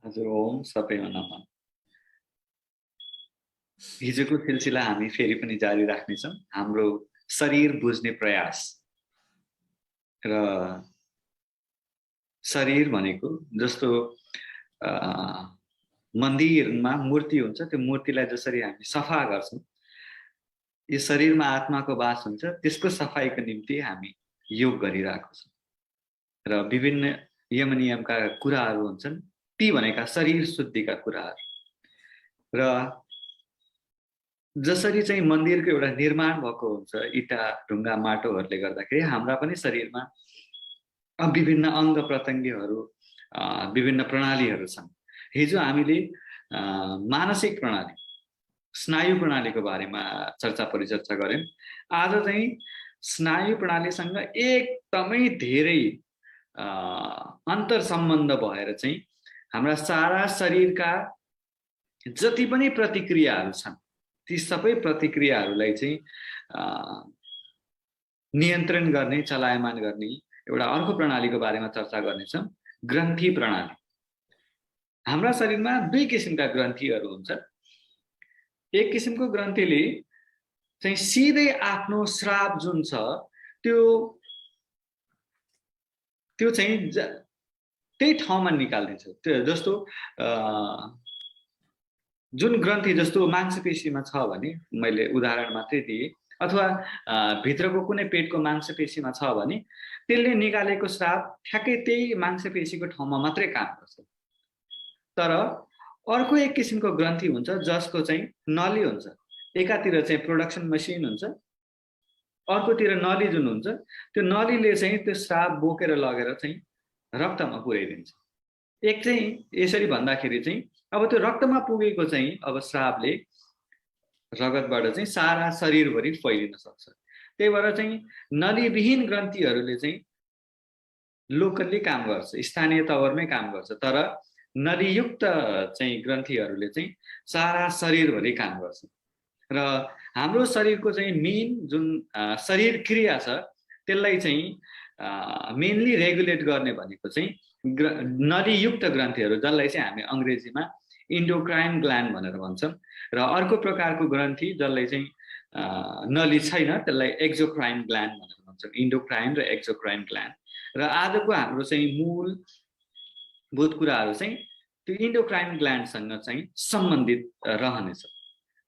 हजुर ओम सबैमा नमः। हिजोको सिलसिला हामी फेरि पनि जारी राख्नेछौँ। हाम्रो शरीर बुझ्ने प्रयास र शरीर भनेको जस्तो मन्दिरमा मूर्ति हुन्छ, त्यो मूर्तिलाई जसरी हामी सफा गर्छौँ, यो शरीरमा आत्माको वास हुन्छ, त्यसको सफाइको निम्ति हामी योग गरिरहेको छौँ र विभिन्न यम नियमका कुराहरू हुन्छन्। ती भनेका शरीर शुद्धिका कुराहरू र जसरी चाहिँ मन्दिरको एउटा निर्माण भएको हुन्छ इटा ढुङ्गा माटोहरूले गर्दाखेरि हाम्रा पनि शरीरमा विभिन्न अङ्ग प्रत्यङ्गहरू विभिन्न प्रणालीहरू छन्। हिजो हामीले मानसिक प्रणाली स्नायु प्रणालीको बारेमा चर्चा परिचर्चा गर्यौं। आज चाहिँ स्नायु प्रणालीसँग एकदमै धेरै अन्तर सम्बन्ध भएर चाहिँ हाम्रा सारा शरीरका जति पनि प्रतिक्रियाहरू छन् ती सबै प्रतिक्रियाहरूलाई चाहिँ नियन्त्रण गर्ने चलायमान गर्ने एउटा अर्को प्रणालीको बारेमा चर्चा गर्नेछौँ, ग्रन्थि प्रणाली। हाम्रा शरीरमा दुई किसिमका ग्रन्थिहरू हुन्छन्। एक किसिमको ग्रन्थिले चाहिँ सिधै आफ्नो श्राप जुन छ त्यो चाहिँ त्यही ठाउँमा निकाल्दिन्छ। त्यो जस्तो जुन ग्रन्थि जस्तो मांसपेशीमा छ भने मैले उदाहरण मात्रै दिएँ, अथवा भित्रको कुनै पेटको मांसपेशीमा छ भने त्यसले निकालेको श्राप ठ्याक्कै त्यही मांसपेशीको ठाउँमा मात्रै काम गर्छ। तर अर्को एक किसिमको ग्रन्थि हुन्छ जसको चाहिँ नली हुन्छ। एकातिर चाहिँ प्रोडक्सन मसिन हुन्छ, अर्कोतिर नली जुन हुन्छ त्यो नलीले चाहिँ त्यो श्राप बोकेर लगेर चाहिँ रक्तमा पुर्याइदिन्छ। एक चाहिँ यसरी भन्दाखेरि चाहिँ अब त्यो रक्तमा पुगेको चाहिँ अब श्रापले रगतबाट चाहिँ सारा शरीरभरि फैलिन सक्छ। त्यही भएर चाहिँ नलीविहीन ग्रन्थिहरूले चाहिँ लोकल्ली काम गर्छ, स्थानीय तवरमै काम गर्छ। तर नलीयुक्त चाहिँ ग्रन्थिहरूले चाहिँ सारा शरीरभरि काम गर्छ। र हाम्रो शरीरको चाहिँ मेन जुन शरीर क्रिया छ त्यसलाई चाहिँ मेनली रेगुलेट गर्ने भनेको चाहिँ नलीयुक्त ग्रन्थिहरू, जसलाई चाहिँ हामी अङ्ग्रेजीमा इन्डोक्राइन ग्ल्यान्ड भनेर भन्छौँ। र अर्को प्रकारको ग्रन्थि जसलाई चाहिँ नली छैन त्यसलाई एक्जोक्राइन ग्ल्यान्ड भनेर भन्छौँ। इन्डोक्राइन र एक्जोक्राइन ग्ल्यान्ड। र आजको हाम्रो चाहिँ मूलभूत कुराहरू चाहिँ त्यो इन्डोक्राइन ग्ल्यान्डसँग चाहिँ सम्बन्धित रहनेछ।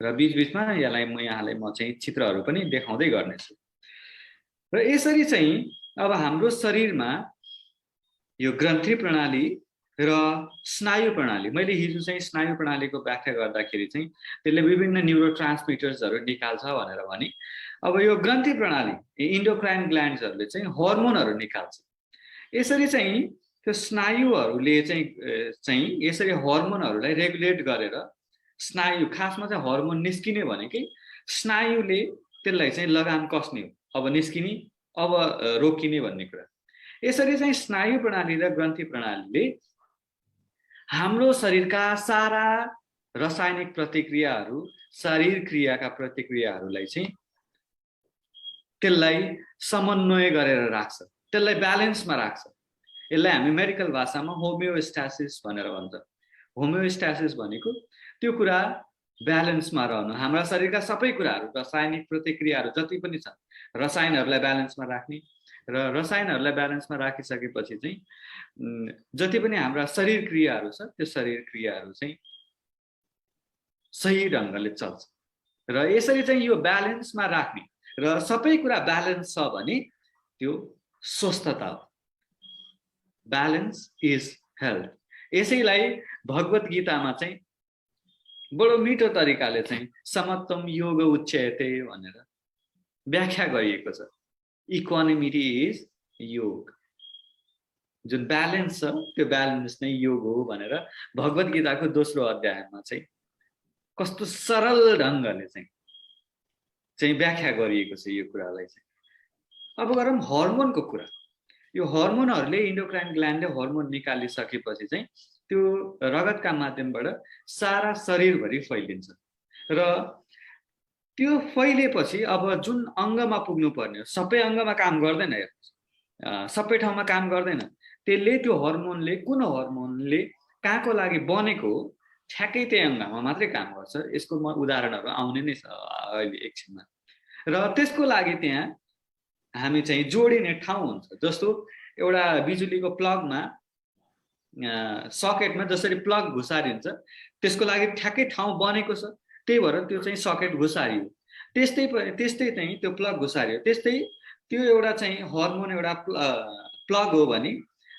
र बीचबीचमा यहाँलाई म चाहिँ चित्रहरू पनि देखाउँदै गर्नेछु। र यसरी चाहिँ अब हाम्रो शरीरमा यो ग्रन्थि प्रणाली र स्नायु प्रणाली, मैले हिजो चाहिँ स्नायु प्रणालीको व्याख्या गर्दाखेरि चाहिँ त्यसले विभिन्न न्युरोट्रान्समिटर्सहरू निकाल्छ भनेर भने, अब यो ग्रन्थि प्रणाली इन्डोक्राइन ग्ल्यान्ड्सहरूले चाहिँ हर्मोनहरू निकाल्छ। यसरी चाहिँ त्यो स्नायुहरूले चाहिँ यसरी हर्मोनहरूलाई रेगुलेट गरेर स्नायु, खासमा चाहिँ हर्मोन निस्किने भनेकै स्नायुले त्यसलाई चाहिँ लगाम कसने हो, अब निस्किने अब रोकिने भन्ने कुरा। यसरी चाहिँ स्नायु प्रणाली र ग्रन्थि प्रणालीले हाम्रो शरीरका सारा रासायनिक प्रतिक्रियाहरू, शरीर क्रियाका प्रतिक्रियाहरूलाई चाहिँ त्यसलाई समन्वय गरेर राख्छ, त्यसलाई ब्यालेन्समा राख्छ। यसलाई हामी मेडिकल भाषामा होमियोस्टासिस भनेर भन्छौँ। होमियोस्टासिस भनेको त्यो कुरा ब्यालेन्समा रहनु, हाम्रा शरीरका सबै कुराहरू, रासायनिक प्रतिक्रियाहरू जति पनि छन् रसायनहरूलाई ब्यालेन्समा राख्ने, र रसायनहरूलाई ब्यालेन्समा राखिसकेपछि चाहिँ जति पनि हाम्रा शरीर क्रियाहरू छ त्यो शरीर क्रियाहरू चाहिँ सही ढङ्गले चल्छ। र यसरी चाहिँ यो ब्यालेन्समा राख्ने र सबै कुरा ब्यालेन्स छ भने त्यो स्वस्थता हो। Balance is health. यसैलाई भगवत गीतामा चाहिँ बडो मिठो तरिकाले चाहिँ समत्वम योग उच्यते भनेर व्याख्या गरिएको छ। इक्वानिमिटी इज योग। जुन ब्यालेन्स छ त्यो ब्यालेन्स नै योग हो भनेर भगवत गीताको दोस्रो अध्यायमा चाहिँ कस्तो सरल ढङ्गले चाहिँ व्याख्या गरिएको छ यो कुरालाई चाहिँ। अब गरौँ हर्मोनको कुरा। यो हर्मोनहरूले इन्डोक्राइन ग्ल्यान्डले हर्मोन निकालिसकेपछि चाहिँ त्यो रगतका माध्यमबाट सारा शरीरभरि फैलिन्छ। र त्यो फैलेपछि अब जुन अङ्गमा पुग्नु पर्ने, सबै अङ्गमा काम गर्दैन, सबै ठाउँमा काम गर्दैन। त्यसले त्यो हर्मोनले कुन हर्मोनले कहाँको लागि बनेको ठ्याक्कै त्यही अङ्गमा मात्रै काम गर्छ। यसको उदाहरणहरू आउने नै छ अहिले एकछिनमा। र त्यसको लागि त्यहाँ हामी चाहिँ जोडिने ठाउँ हुन्छ। जस्तो एउटा बिजुलीको प्लगमा सकेटमा जसरी प्लग घुसारिन्छ त्यसको लागि ठ्याक्कै ठाउँ बनेको छ, त्यही भएर त्यो चाहिँ सकेट घुसारियो। त्यस्तै चाहिँ त्यो प्लग घुसारियो। त्यस्तै त्यो एउटा चाहिँ हर्मोन एउटा प्लग हो भने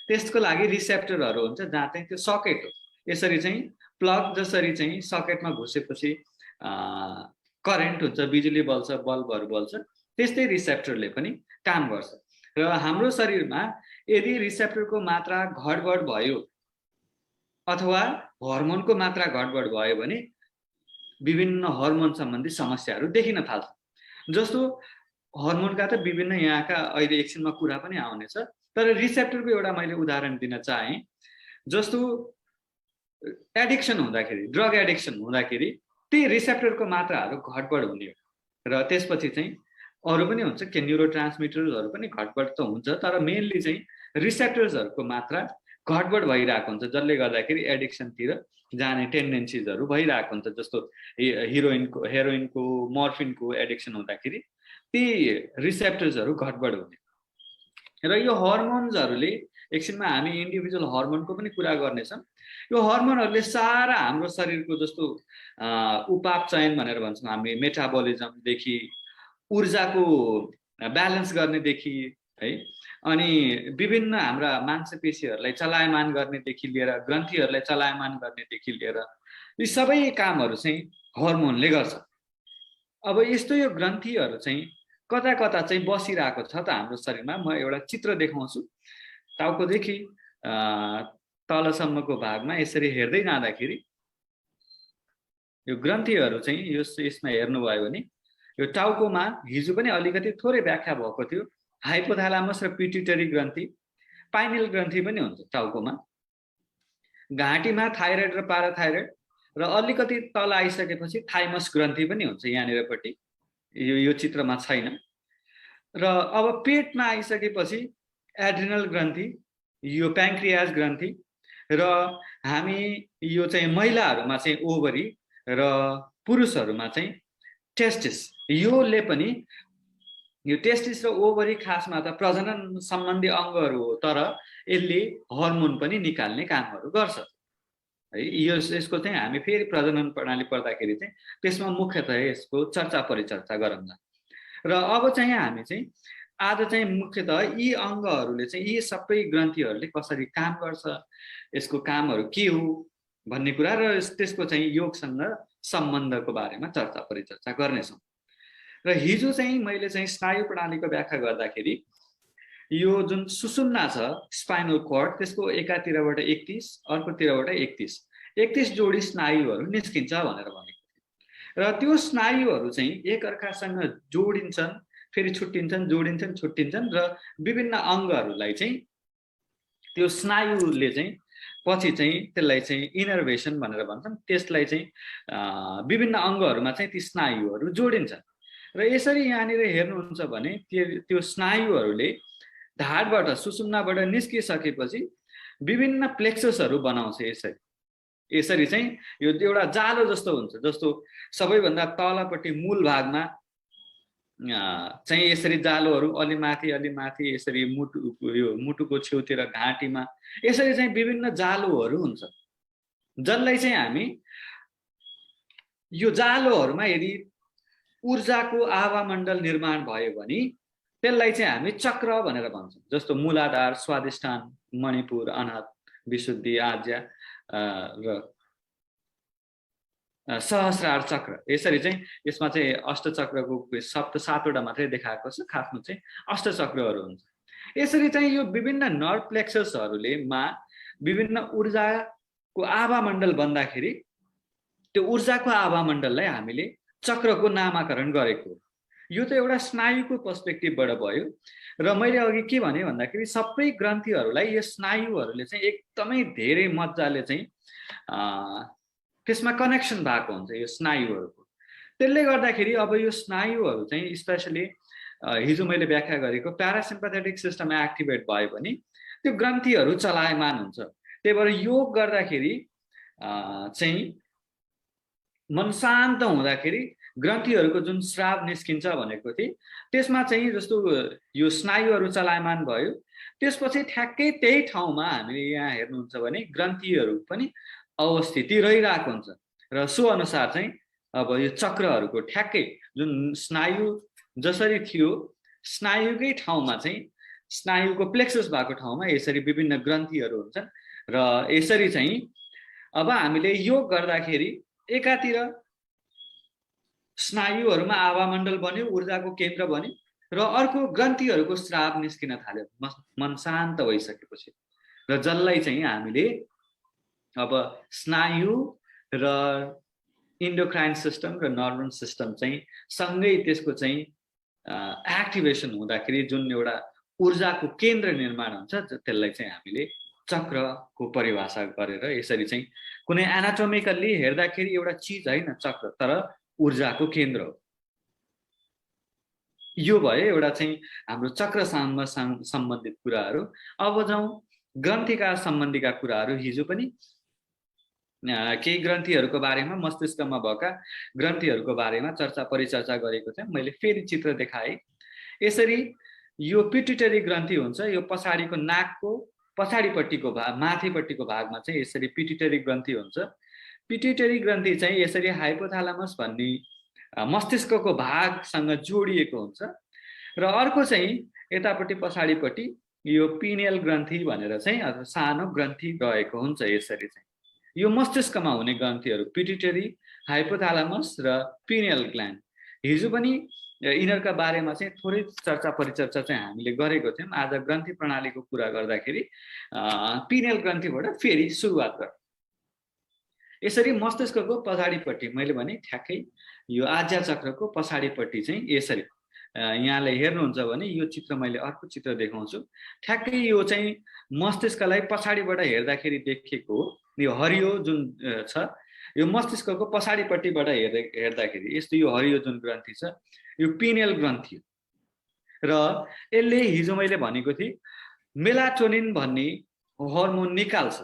त्यसको लागि रिसेप्टरहरू हुन्छ जहाँ चाहिँ त्यो सकेट हो। यसरी चाहिँ प्लग जसरी चाहिँ सकेटमा घुसेपछि करेन्ट हुन्छ, बिजुली बल्छ, बल्बहरू बल्छ, त्यस्तै रिसेप्टरले पनि काम गर्छ। र हाम्रो शरीरमा यदि रिसेप्टरको मात्रा घटबड भयो अथवा हर्मोनको मात्रा घटबड भयो भने विभिन्न हर्मोन सम्बन्धी समस्याहरू देखिन थाल्छ। जस्तो हर्मोनका त विभिन्न यहाँका अहिले एकछिनमा कुरा पनि आउनेछ, तर रिसेप्टरको एउटा मैले उदाहरण दिन चाहेँ। जस्तो एडिक्सन हुँदाखेरि, ड्रग एडिक्सन हुँदाखेरि त्यही रिसेप्टरको मात्राहरू घटबड हुने हो। र त्यसपछि चाहिँ अरू पनि हुन्छ के न्युरोट्रान्समिटर्सहरू पनि घटबड त हुन्छ, तर मेनली चाहिँ रिसेप्टर्सहरूको मात्रा घटबड भइरहेको हुन्छ, जसले गर्दाखेरि एडिक्सनतिर जाने टेन्डेन्सिजहरू भइरहेको हुन्छ। जस्तो हेरोइनको मर्फिनको एडिक्सन हुँदाखेरि ती रिसेप्टर्सहरू घटबड हुने। र यो हर्मोन्सहरूले एकछिनमा हामी इन्डिभिजुअल हर्मोनको पनि कुरा गर्नेछौँ। यो हर्मोनहरूले सारा हाम्रो शरीरको जस्तो उपाप चयन भनेर भन्छौँ हामी, मेटाबोलिजमदेखि ऊर्जाको ब्यालेन्स गर्नेदेखि है, अनि विभिन्न हाम्रा मांसपेशीहरूलाई चलायमान गर्नेदेखि लिएर ग्रन्थीहरूलाई चलायमान गर्नेदेखि लिएर यी सबै कामहरू चाहिँ हर्मोनले गर्छ। अब यस्तो यो ग्रन्थीहरू चाहिँ कता कता चाहिँ बसिरहेको छ त हाम्रो शरीरमा। म एउटा चित्र देखाउँछु। टाउकोदेखि तलसम्मको भागमा यसरी हेर्दै जाँदाखेरि यो ग्रन्थीहरू चाहिँ यसमा हेर्नुभयो भने यो टाउकोमा हिजो पनि अलिकति थोरै व्याख्या भएको थियो, हाइपोथालामस र पिट्युटरी ग्रन्थी, पाइनियल ग्रन्थी पनि हुन्छ टाउकोमा। घाँटीमा थाइरोइड र पाराथाइरोइड, र अलिकति तल आइसकेपछि थाइमस ग्रन्थी पनि हुन्छ यहाँनिरपट्टि, यो चित्रमा छैन। र अब पेटमा आइसकेपछि एड्रिनल ग्रन्थी, यो प्याङ्क्रियास ग्रन्थी, र हामी यो चाहिँ महिलाहरूमा चाहिँ ओभरी र पुरुषहरूमा चाहिँ टेस्टिस। योले पनि यो टेस्टिस र ओभरी खासमा त प्रजनन सम्बन्धी अङ्गहरू हो, तर यसले हर्मोन पनि निकाल्ने कामहरू गर्छ है। यसको चाहिँ हामी फेरि प्रजनन प्रणाली पढ्दाखेरि चाहिँ त्यसमा मुख्यतः यसको चर्चा परिचर्चा गरौँला। र अब चाहिँ हामी चाहिँ आज चाहिँ मुख्यतः यी अङ्गहरूले चाहिँ, यी सबै ग्रन्थीहरूले कसरी काम गर्छ, यसको कामहरू के हो भन्ने कुरा र त्यसको चाहिँ योगसँग सम्बन्धको बारेमा चर्चा परिचर्चा गर्नेछौँ। र हिजो चाहिँ मैले चाहिँ स्नायु प्रणालीको व्याख्या गर्दाखेरि यो जुन सुषुम्ना छ स्पाइनल कर्ड, त्यसको एकातिरबाट 31 अर्कोतिरबाट 31 जोडी स्नायुहरू निस्किन्छ भनेर भनेको थियो। र त्यो स्नायुहरू चाहिँ एकअर्कासँग जोडिन्छन्, फेरि छुट्टिन्छन्, जोडिन्छन्, छुट्टिन्छन्, र विभिन्न अङ्गहरूलाई चाहिँ त्यो स्नायुले चाहिँ पछि चाहिँ त्यसलाई चाहिँ इनर्भेसन भनेर भन्छन्। त्यसलाई चाहिँ विभिन्न अङ्गहरूमा चाहिँ ती स्नायुहरू जोडिन्छन्। र यसरी यहाँनिर हेर्नुहुन्छ भने त्यो स्नायुहरूले ढाडबाट, सुषुम्नाबाट निस्किसकेपछि विभिन्न प्लेक्ससहरू बनाउँछ। यसरी चाहिँ यो एउटा जालो जस्तो हुन्छ। जस्तो सबैभन्दा तलपट्टि मूल भागमा चाहिँ यसरी जालोहरू अलि माथि यसरी मुटुको छेउतिर घाँटीमा यसरी चाहिँ विभिन्न जालोहरू हुन्छ, जसलाई चाहिँ हामी यो जालोहरूमा यदि ऊर्जाको आवामण्डल निर्माण भयो भने त्यसलाई चाहिँ हामी चक्र भनेर भन्छौँ। जस्तो मूलाधार, स्वादिष्ठान, मणिपुर, अनाहत, विशुद्धि, आज्या र सहस्रार चक्र। यसरी चाहिँ यसमा चाहिँ अष्टचक्रको 7वटा मात्रै देखाएको छ, खासमा चाहिँ अष्टचक्रहरू हुन्छ। यसरी चाहिँ यो विभिन्न नर्भ प्लेक्ससहरूले विभिन्न ऊर्जाको आवामण्डल बन्दाखेरि त्यो ऊर्जाको आवामण्डललाई हामीले चक्रको नामाकरण गरेको। यो त एउटा स्नायुको पर्सपेक्टिभबाट भयो। र मैले अघि के भने भन्दाखेरि सबै ग्रन्थीहरूलाई यो स्नायुहरूले चाहिँ एकदमै धेरै मजाले चाहिँ त्यसमा कनेक्सन भएको हुन्छ यो स्नायुहरूको। त्यसले गर्दाखेरि अब यो स्नायुहरू चाहिँ स्पेसली हिजो मैले व्याख्या गरेको प्यारासिम्पथेटिक सिस्टम एक्टिभेट भयो भने त्यो ग्रन्थीहरू चलायमान हुन्छ। त्यही भएर योग गर्दाखेरि चाहिँ मन शान्त हुँदाखेरि ग्रन्थीहरूको जुन स्राव निस्किन्छ भनेको थिएँ, त्यसमा चाहिँ जस्तो यो स्नायुहरू चलायमान भयो, त्यसपछि ठ्याक्कै त्यही ठाउँमा हामीले यहाँ हेर्नुहुन्छ भने ग्रन्थीहरू पनि अवस्थिति रहिरहेको हुन्छ र सो अनुसार चाहिँ अब यो चक्रहरूको ठ्याक्कै जुन स्नायु जसरी थियो स्नायुकै ठाउँमा चाहिँ स्नायुको प्लेक्सस भएको ठाउँमा यसरी विभिन्न ग्रन्थीहरू हुन्छन् र यसरी चाहिँ अब हामीले योग गर्दाखेरि एकातिर स्नायुहरूमा आवामण्डल बन्यो, ऊर्जाको केन्द्र बन्यो र अर्को ग्रन्थीहरूको स्राव निस्किन थाल्यो मन शान्त भइसकेपछि र जसलाई चाहिँ हामीले अब स्नायु र इन्डोक्राइन सिस्टम र नर्भस सिस्टम चाहिँ सँगै त्यसको चाहिँ एक्टिभेसन हुँदाखेरि जुन एउटा ऊर्जाको केन्द्र निर्माण हुन्छ त्यसलाई चाहिँ हामीले चक्रको परिभाषा गरेर यसरी चाहिँ कुनै एनाटोमिकल्ली हेर्दाखेरि एउटा चिज होइन चक्र, तर ऊर्जाको केन्द्र हो। यो भयो एउटा चाहिँ हाम्रो चक्रसँग सम्बन्धित कुराहरू। अब जाउँ ग्रन्थीका सम्बन्धीका कुराहरू। हिजो पनि केही ग्रन्थीहरूको बारेमा, मस्तिष्कमा भएका ग्रन्थीहरूको बारेमा परिचर्चा गरेको थिएँ। मैले फेरि चित्र देखाएँ। यसरी यो पिट्युटरी ग्रन्थी हुन्छ, यो पछाडिको नाकको पछाडिपट्टिको भाग, माथिपट्टिको भागमा चाहिँ यसरी पिट्युटरी ग्रन्थी हुन्छ। पिट्युटरी ग्रन्थी चाहिँ यसरी हाइपोथालामस भन्ने मस्तिष्कको भागसँग जोडिएको हुन्छ र अर्को चाहिँ यतापट्टि पछाडिपट्टि यो पिनियल ग्रन्थी भनेर चाहिँ सानो ग्रन्थी रहेको हुन्छ। यसरी चाहिँ यो मस्तिष्कमा हुने ग्रन्थीहरू पिट्युटरी, हाइपोथालामस र पिनियल ग्ल्यान्ड। हिजो पनि यिनीहरूका बारेमा चाहिँ थोरै परिचर्चा चाहिँ हामीले गरेको थियौँ। आज ग्रन्थी प्रणालीको कुरा गर्दाखेरि पिनियल ग्रन्थीबाट फेरि सुरुवात गरौँ। यसरी मस्तिष्कको पछाडिपट्टि मैले भने ठ्याक्कै यो आज्ञा चक्रको पछाडिपट्टि चाहिँ यसरी यहाँले हेर्नुहुन्छ भने यो चित्र मैले अर्को चित्र देखाउँछु। ठ्याक्कै यो चाहिँ मस्तिष्कलाई पछाडिबाट हेर्दाखेरि देखेको यो हरियो जुन छ यो मस्तिष्कको पछाडिपट्टिबाट हेर्दाखेरि यस्तो यो हरियो जुन ग्रन्थी छ यो पिनियल ग्रन्थी र यसले हिजो मैले भनेको थिएँ मेलाटोनिन भन्ने हर्मोन निकाल्छ।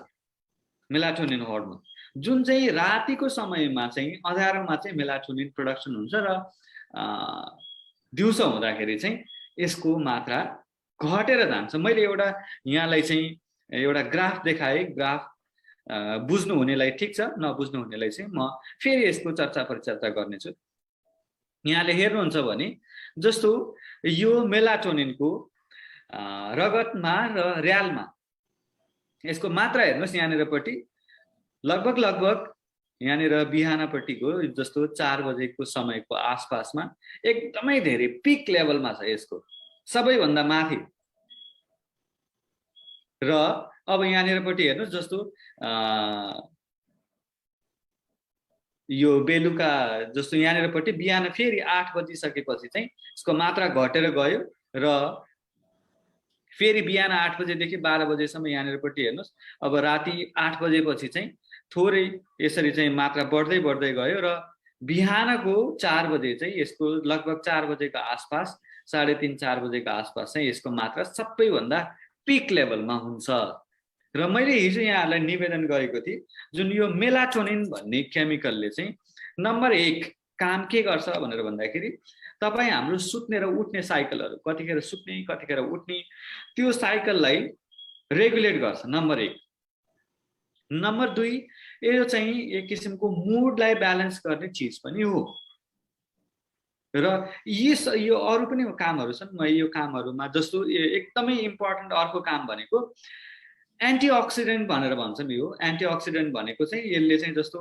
मेलाटोनिन हर्मोन जुन चाहिँ रातिको समयमा चाहिँ अँध्यारोमा चाहिँ मेलाटोनिन प्रोडक्सन हुन्छ र दिउँसो हुँदाखेरि चाहिँ यसको मात्रा घटेर जान्छ। मैले एउटा यहाँलाई चाहिँ एउटा ग्राफ देखाएँ। ग्राफ बुझ्नु हुनेलाई ठिक छ, नबुझ्नु हुनेलाई चाहिँ म फेरि यसको परिचर्चा गर्नेछु। यहाँले हेर्नुहुन्छ भने जस्तो यो मेलाटोनिनको रगतमा र र्यालमा यसको मात्रा हेर्नुहोस्। यहाँनिरपट्टि लगभग यहाँनिर बिहानपट्टिको जस्तो 4 बजेको समयको आसपासमा एकदमै धेरै पिक लेभलमा छ यसको सबैभन्दा माथि। र अब यहाँनिरपट्टि हेर्नुहोस् जस्तो यो बेलुका जस्तो यहाँनिरपट्टि बिहान फेरि 8 बजिसकेपछि चाहिँ यसको मात्रा घटेर गयो र फेरि बिहान 8 बजेदेखि 12 बजेसम्म यहाँनिरपट्टि हेर्नुहोस्। अब राति 8 बजेपछि चाहिँ थोरै यसरी चाहिँ मात्रा बढ्दै गयो र बिहानको 4 बजे चाहिँ यसको लगभग 4 बजेको आसपास 3:30 4 बजेको आसपास चाहिँ यसको मात्रा सबैभन्दा पिक लेभलमा हुन्छ। र मैले हिजो यहाँहरूलाई निवेदन गरेको थिएँ जुन यो मेलाटोनिन भन्ने केमिकलले चाहिँ नम्बर 1 काम के गर्छ भनेर भन्दाखेरि तपाईँ हाम्रो सुत्ने र उठ्ने साइकलहरू कतिखेर सुत्ने कतिखेर उठ्ने त्यो साइकललाई रेगुलेट गर्छ नम्बर 1। नम्बर 2 यो चाहिँ एक किसिमको मुडलाई ब्यालेन्स गर्ने चिज पनि हो र यो अरू पनि कामहरू छन्। म यो कामहरूमा जस्तो एकदमै इम्पोर्टेन्ट अर्को काम भनेको एन्टिअक्सिडेन्ट भनेर भन्छौँ। यो एन्टिअक्सिडेन्ट भनेको चाहिँ यसले चाहिँ जस्तो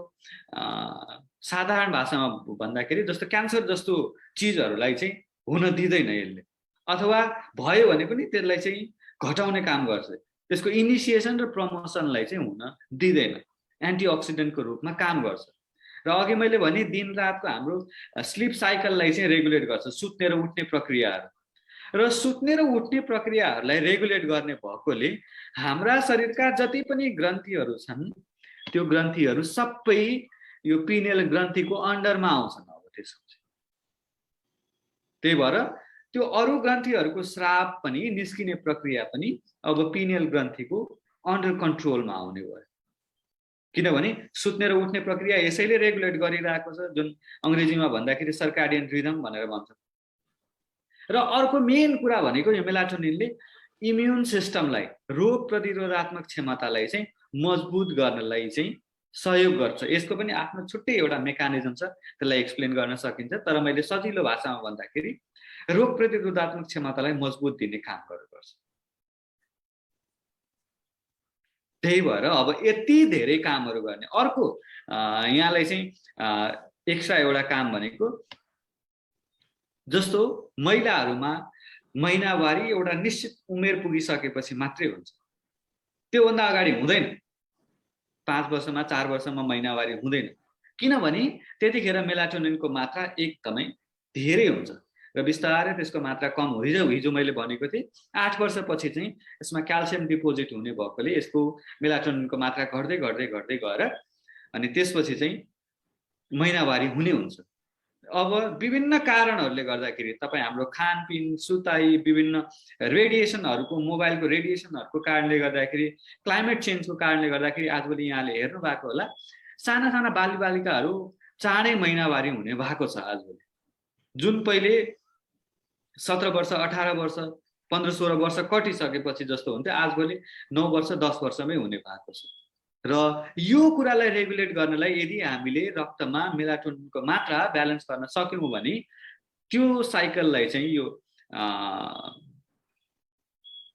साधारण भाषामा भन्दाखेरि जस्तो क्यान्सर जस्तो चिजहरूलाई चाहिँ हुन दिँदैन यसले, अथवा भयो भने पनि त्यसलाई चाहिँ घटाउने काम गर्छ। त्यसको इनिसिएसन र प्रमोसनलाई चाहिँ हुन दिँदैन, एन्टिअक्सिडेन्टको रूपमा काम गर्छ। र अघि मैले भने दिन रातको हाम्रो स्लिप साइकललाई चाहिँ रेगुलेट गर्छ, सुत्ने र उठ्ने प्रक्रियाहरू। र सुत्ने र उठ्ने प्रक्रियाहरूलाई रेगुलेट गर्ने भएकोले हाम्रा शरीरका जति पनि ग्रन्थीहरू छन् त्यो ग्रन्थीहरू सबै यो पिनियल ग्रन्थीको अन्डरमा आउँछन्। अब त्यसको त्यही भएर त्यो अरू ग्रन्थीहरूको स्राव पनि निस्किने प्रक्रिया पनि अब पिनियल ग्रन्थीको अन्डर कन्ट्रोलमा आउने भयो। किनभने सुत्ने र उठ्ने प्रक्रिया यसैले रेगुलेट गरिरहेको छ, जुन अङ्ग्रेजीमा भन्दाखेरि सर्काडियन रिदम भनेर भन्छ। र अर्को मेन कुरा भनेको यो मेलाटोनिनले इम्युन सिस्टमलाई, रोग प्रतिरोधात्मक क्षमतालाई चाहिँ मजबुत गर्नलाई चाहिँ सहयोग गर्छ। यसको पनि आफ्नो छुट्टै एउटा मेकानिजम छ, त्यसलाई एक्सप्लेन गर्न सकिन्छ, तर मैले सजिलो भाषामा भन्दाखेरि रोग प्रतिरोधात्मक क्षमतालाई मजबुत दिने काम गर्नुपर्छ। त्यही भएर अब यति धेरै कामहरू गर्ने। अर्को यहाँलाई चाहिँ एक्स्ट्रा एउटा काम भनेको जस्तो महिलाहरूमा महिनावारी एउटा निश्चित उमेर पुगिसकेपछि मात्रै हुन्छ, त्योभन्दा अगाडि हुँदैन। 5 वर्षमा 4 वर्षमा महिनावारी हुँदैन, किनभने त्यतिखेर मेलाटोनिनको मात्रा एकदमै धेरै हुन्छ र बिस्तारै त्यसको मात्रा कम हुन्छ। हिजो मैले भनेको थिएँ 8 वर्षपछि चाहिँ यसमा क्याल्सियम डिपोजिट हुने भएकोले यसको मेलाटोनिनको मात्रा घट्दै घट्दै घट्दै गएर अनि त्यसपछि चाहिँ महिनावारी हुने हुन्छ। अब विभिन्न कारणहरूले गर्दाखेरि तपाईँ हाम्रो खानपिन, सुताइ, विभिन्न रेडिएसनहरूको, मोबाइलको रेडिएसनहरूको कारणले गर्दाखेरि, क्लाइमेट चेन्जको कारणले गर्दाखेरि आजभोलि यहाँले हेर्नु भएको होला साना साना बालबालिकाहरू चाँडै महिनावारी हुने भएको छ आजभोलि। जुन पहिले 17 वर्ष, 18 वर्ष, 15-16 वर्ष कटिसकेपछि जस्तो हुन्थ्यो, आजभोलि 9 वर्ष, 10 वर्षमै हुने भएको छ। र यो कुरालाई रेगुलेट गर्नलाई यदि हामीले रक्तमा मेलाटोनिनको मात्रा ब्यालेन्स गर्न सक्यौँ भने त्यो साइकललाई चाहिँ यो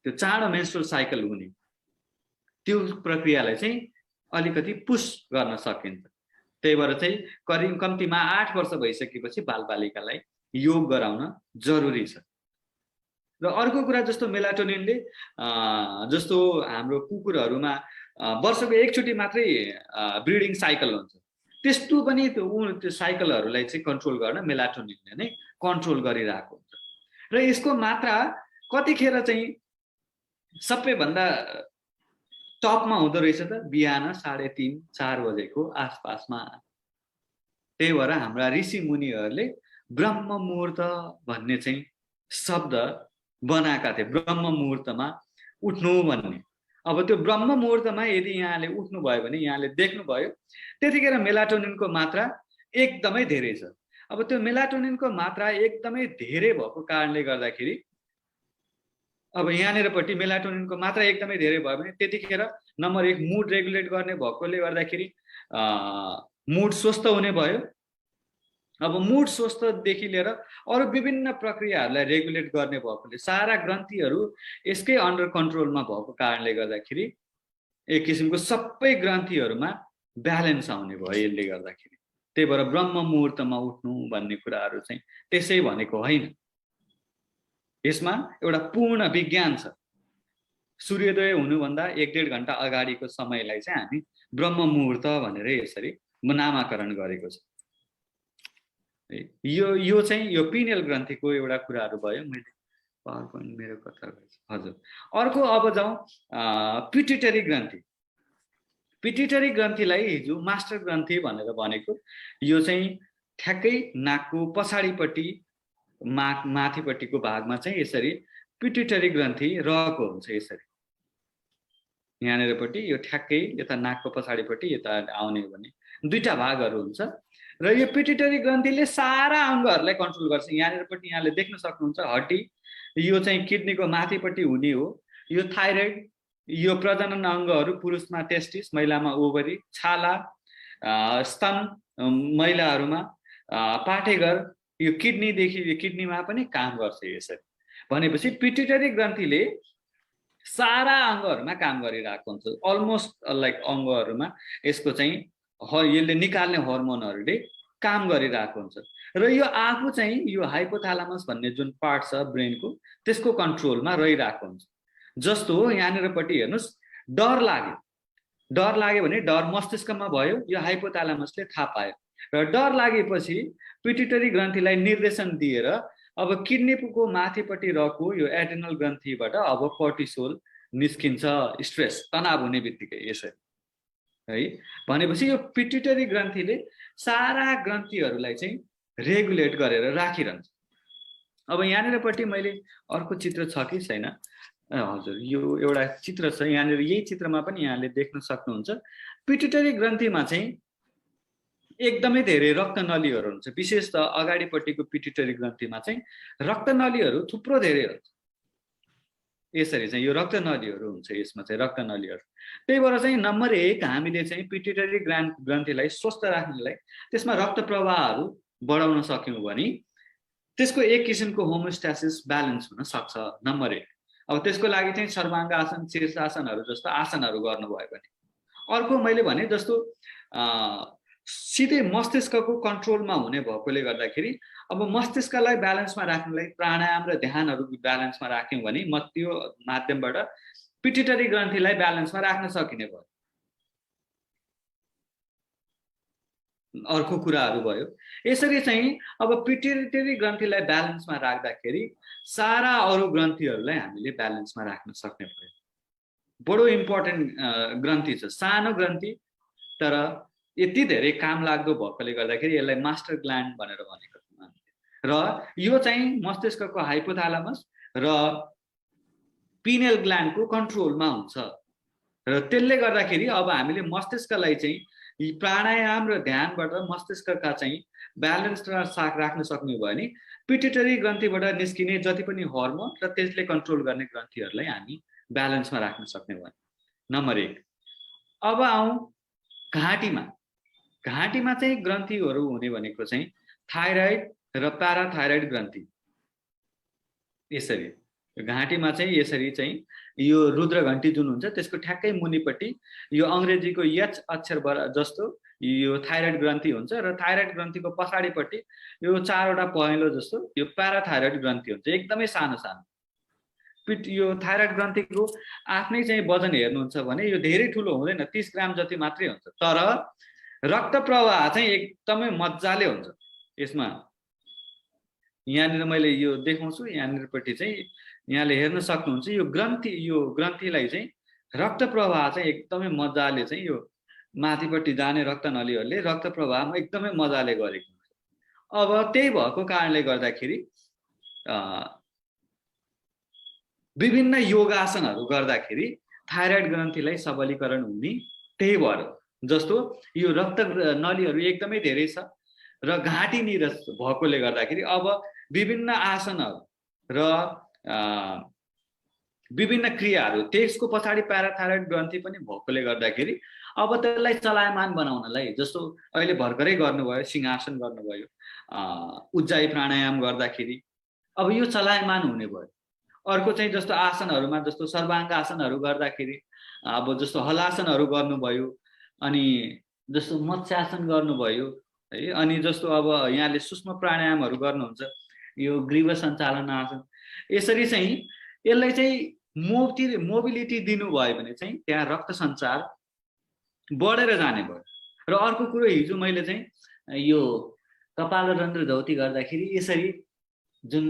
त्यो चाँडो मेन्स्ट्रुअल साइकल हुने त्यो प्रक्रियालाई चाहिँ अलिकति पुश गर्न सकिन्छ। त्यही भएर चाहिँ करिब कम्तीमा 8 वर्ष भइसकेपछि बालबालिकालाई योग गराउन जरुरी छ। र अर्को कुरा जस्तो मेलाटोनिनले जस्तो हाम्रो कुकुरहरूमा वर्षको एकचोटि मात्रै ब्रिडिङ साइकल हुन्छ, त्यस्तो पनि त्यो साइकलहरूलाई चाहिँ कन्ट्रोल गर्न मेलाटोनिनले नै कन्ट्रोल गरिरहेको हुन्छ। र यसको मात्रा कतिखेर चाहिँ सबैभन्दा टपमा हुँदो रहेछ त बिहान 3:30-4 बजेको आसपासमा। त्यही भएर हाम्रा ऋषि मुनिहरूले ब्रह्म मुहुर्त भन्ने चाहिँ शब्द बनाएका थिए, ब्रह्म मुहुर्तमा उठ्नु भन्ने। अब त्यो ब्रह्म मुहुर्तमा यदि यहाँले उठ्नुभयो भने यहाँले देख्नुभयो त्यतिखेर मेलाटोनिनको मात्रा एकदमै धेरै छ। अब त्यो मेलाटोनिनको मात्रा एकदमै धेरै भएको कारणले गर्दाखेरि अब यहाँनिरपट्टि मेलाटोनिनको मात्रा एकदमै धेरै भयो भने त्यतिखेर नम्बर 1 मुड रेगुलेट गर्ने भएकोले गर्दाखेरि मुड स्वस्थ हुने भयो। अब मुड स्वस्थदेखि लिएर अरू विभिन्न प्रक्रियाहरूलाई रेगुलेट गर्ने भएकोले सारा ग्रन्थीहरू यसकै अन्डर कन्ट्रोलमा भएको कारणले गर्दाखेरि एक किसिमको सबै ग्रन्थीहरूमा ब्यालेन्स आउने भयो यसले गर्दाखेरि। त्यही भएर ब्रह्म मुहुर्तमा उठ्नु भन्ने कुराहरू चाहिँ त्यसै भनेको होइन, यसमा एउटा पूर्ण विज्ञान छ। सूर्योदय हुनुभन्दा 1-1.5 घण्टा अगाडिको समयलाई चाहिँ हामी ब्रह्म मुहुर्त भनेर यसरी नामाकरण गरेको छ। यो चाहिँ यो पिनियल ग्रन्थीको एउटा कुराहरू भयो। मैले पावर पोइन्ट मेरो कथा हजुर। अर्को अब जाउँ पिट्युटरी ग्रन्थी। पिट्युटरी ग्रन्थीलाई हिजो मास्टर ग्रन्थी भनेर भनेको, यो चाहिँ ठ्याक्कै नाकको पछाडिपट्टि माथिपट्टिको भागमा चाहिँ यसरी पिट्युटरी ग्रन्थी रहेको हुन्छ। यसरी यहाँनिरपट्टि यो ठ्याक्कै यता नाकको पछाडिपट्टि यता आउने भने 2टा भागहरू हुन्छ र यो पिट्युटरी ग्रन्थीले सारा अङ्गहरूलाई कन्ट्रोल गर्छ। यहाँनिरपट्टि यहाँले देख्न सक्नुहुन्छ हड्डी, यो चाहिँ किडनीको माथिपट्टि हुने हो। यो थाइरोइड, यो प्रजनन अङ्गहरू, पुरुषमा टेस्टिस, महिलामा ओभरी, छाला, स्तन महिलाहरूमा, पाठेघर, यो किडनीदेखि किडनीमा पनि काम गर्छ यसरी। भनेपछि पिट्युटरी ग्रन्थीले सारा अङ्गहरूमा काम गरिरहेको हुन्छ। अलमोस्ट लाइक अङ्गहरूमा यसको चाहिँ यसले निकाल्ने हर्मोनहरूले काम गरिरहेको हुन्छ। र यो आफू चाहिँ यो हाइपोथालामस भन्ने जुन पार्ट छ ब्रेनको, त्यसको कन्ट्रोलमा रहिरहेको हुन्छ। जस्तो यहाँनिरपट्टि हेर्नुहोस्, डर लाग्यो भने डर मस्तिष्कमा भयो, यो हाइपोथालामसले थाहा पायो र डर लागेपछि पिट्युटरी ग्रन्थीलाई निर्देशन दिएर अब किडनीको माथिपट्टि रहेको यो एड्रिनल ग्रन्थीबाट अब कर्टिसोल निस्किन्छ, स्ट्रेस, तनाव हुने बित्तिकै यसरी है। भनेपछि यो पिट्युटरी ग्रन्थीले सारा ग्रन्थीहरूलाई चाहिँ रेगुलेट गरेर राखिरहन्छ। अब यहाँनिरपट्टि मैले अर्को चित्र छ कि छैन, हजुर यो एउटा चित्र छ यहाँनिर, यही चित्रमा पनि यहाँले देख्न सक्नुहुन्छ पिट्युटरी ग्रन्थीमा चाहिँ एकदमै धेरै रक्तनलीहरू हुन्छ, विशेष त अगाडिपट्टिको पिट्युटरी ग्रन्थीमा चाहिँ रक्तनलीहरू थुप्रो धेरै हुन्छ। यसरी चाहिँ यो रक्तनलीहरू हुन्छ, यसमा चाहिँ रक्तनलीहरू। त्यही भएर चाहिँ नम्बर 1 हामीले चाहिँ पिट्युटरी ग्रन्थीलाई स्वस्थ राख्नलाई त्यसमा रक्त प्रवाहहरू बढाउन सक्यौँ भने त्यसको एक किसिमको होमोस्टासिस ब्यालेन्स हुन सक्छ, नम्बर 1। अब त्यसको लागि चाहिँ सर्वाङ्ग आसन, शीर्षासनहरू जस्तो आसनहरू गर्नुभयो भने। अर्को मैले भने जस्तो सिधै मस्तिष्कको कन्ट्रोलमा हुने भएकोले गर्दाखेरि अब मस्तिष्कलाई ब्यालेन्समा राख्नलाई प्राणायाम र ध्यानहरू ब्यालेन्समा राख्यौँ भने त्यो माध्यमबाट पिट्युटरी ग्रन्थीलाई ब्यालेन्समा राख्न सकिने भयो। अर्को कुराहरू भयो। यसरी चाहिँ अब पिट्युटरी ग्रन्थीलाई ब्यालेन्समा राख्दाखेरि सारा अरू ग्रन्थीहरूलाई हामीले ब्यालेन्समा राख्न सक्ने भयो। बडो इम्पोर्टेन्ट ग्रन्थी छ, सानो ग्रन्थी तर यति धेरै काम लाग्दो भएकोले गर्दाखेरि यसलाई मास्टर ग्ल्यान्ड भनेर भनेको छ। र यो चाहिँ मस्तिष्कको हाइपोथालामस र पिनेल ग्ल्यान्डको कन्ट्रोलमा हुन्छ र त्यसले गर्दाखेरि अब हामीले मस्तिष्कलाई चाहिँ प्राणायाम र ध्यानबाट मस्तिष्कका चाहिँ ब्यालेन्स राख्न सक्ने भयो भने पिट्युटरी ग्रन्थीबाट निस्किने जति पनि हर्मोन र त्यसले कन्ट्रोल गर्ने ग्रन्थीहरूलाई हामी ब्यालेन्समा राख्न सक्ने भयो। नम्बर 1। अब आउँ घाँटीमा। घाँटीमा चाहिँ ग्रन्थीहरू हुने भनेको चाहिँ थाइरोइड र प्याराथाइरोइड ग्रन्थी। यसरी घाँटीमा चाहिँ यसरी चाहिँ यो रुद्रघण्टी जुन हुन्छ त्यसको ठ्याक्कै मुनिपट्टि यो अङ्ग्रेजीको एच अक्षर जस्तो यो थाइरोइड ग्रन्थी हुन्छ र थाइरोइड ग्रन्थीको पछाडिपट्टि यो 4वटा पहेँलो जस्तो यो प्याराथाइरोइड ग्रन्थी हुन्छ, एकदमै सानो सानो। यो थाइरोइड ग्रन्थीको आफ्नै चाहिँ वजन हेर्नुहुन्छ भने यो धेरै ठुलो हुँदैन, 30 ग्राम जति मात्रै हुन्छ, तर रक्त प्रवाह चाहिँ एकदमै मजाले हुन्छ यसमा। यहाँनिर मैले यो देखाउँछु, यहाँनिरपट्टि चाहिँ यहाँले हेर्न सक्नुहुन्छ यो ग्रन्थीलाई चाहिँ रक्त प्रवाह चाहिँ एकदमै मजाले चाहिँ यो माथिपट्टि जाने रक्तनलीहरूले रक्त प्रवाहमा एकदमै मजाले गरेको हुन्छ। अब त्यही भएको कारणले गर्दाखेरि विभिन्न योगासनहरू गर्दाखेरि थाइरोइड ग्रन्थीलाई सबलीकरण हुने त्यही भएर। जस्तो यो रक्त नलीहरू एकदमै धेरै छ र घाँटी निरस भएकोले गर्दाखेरि अब विभिन्न आसनहरू र विभिन्न क्रियाहरू त्यसको पछाडि प्याराथाइरोइड ग्रन्थी पनि भएकोले गर्दाखेरि अब त्यसलाई चलायमान बनाउनलाई, जस्तो अहिले भर्खरै गर्नुभयो सिंहासन गर्नुभयो, उज्जाई प्राणायाम गर्दाखेरि अब यो चलायमान हुने भयो। अर्को चाहिँ जस्तो आसनहरूमा जस्तो सर्वाङ्ग आसनहरू गर्दाखेरि अब जस्तो हलासनहरू गर्नुभयो, अनि जस्तो मत्स्यासन गर्नुभयो है, अनि जस्तो अब यहाँले सूक्ष्म प्राणायामहरू गर्नुहुन्छ यो ग्रीव सञ्चालन आसन। यसरी चाहिँ यसलाई चाहिँ मोबिलिटी दिनुभयो भने चाहिँ त्यहाँ रक्त सञ्चार बढेर जाने भयो। र अर्को कुरो हिजो मैले चाहिँ यो कपाल रन्ध्र धौती गर्दाखेरि यसरी जुन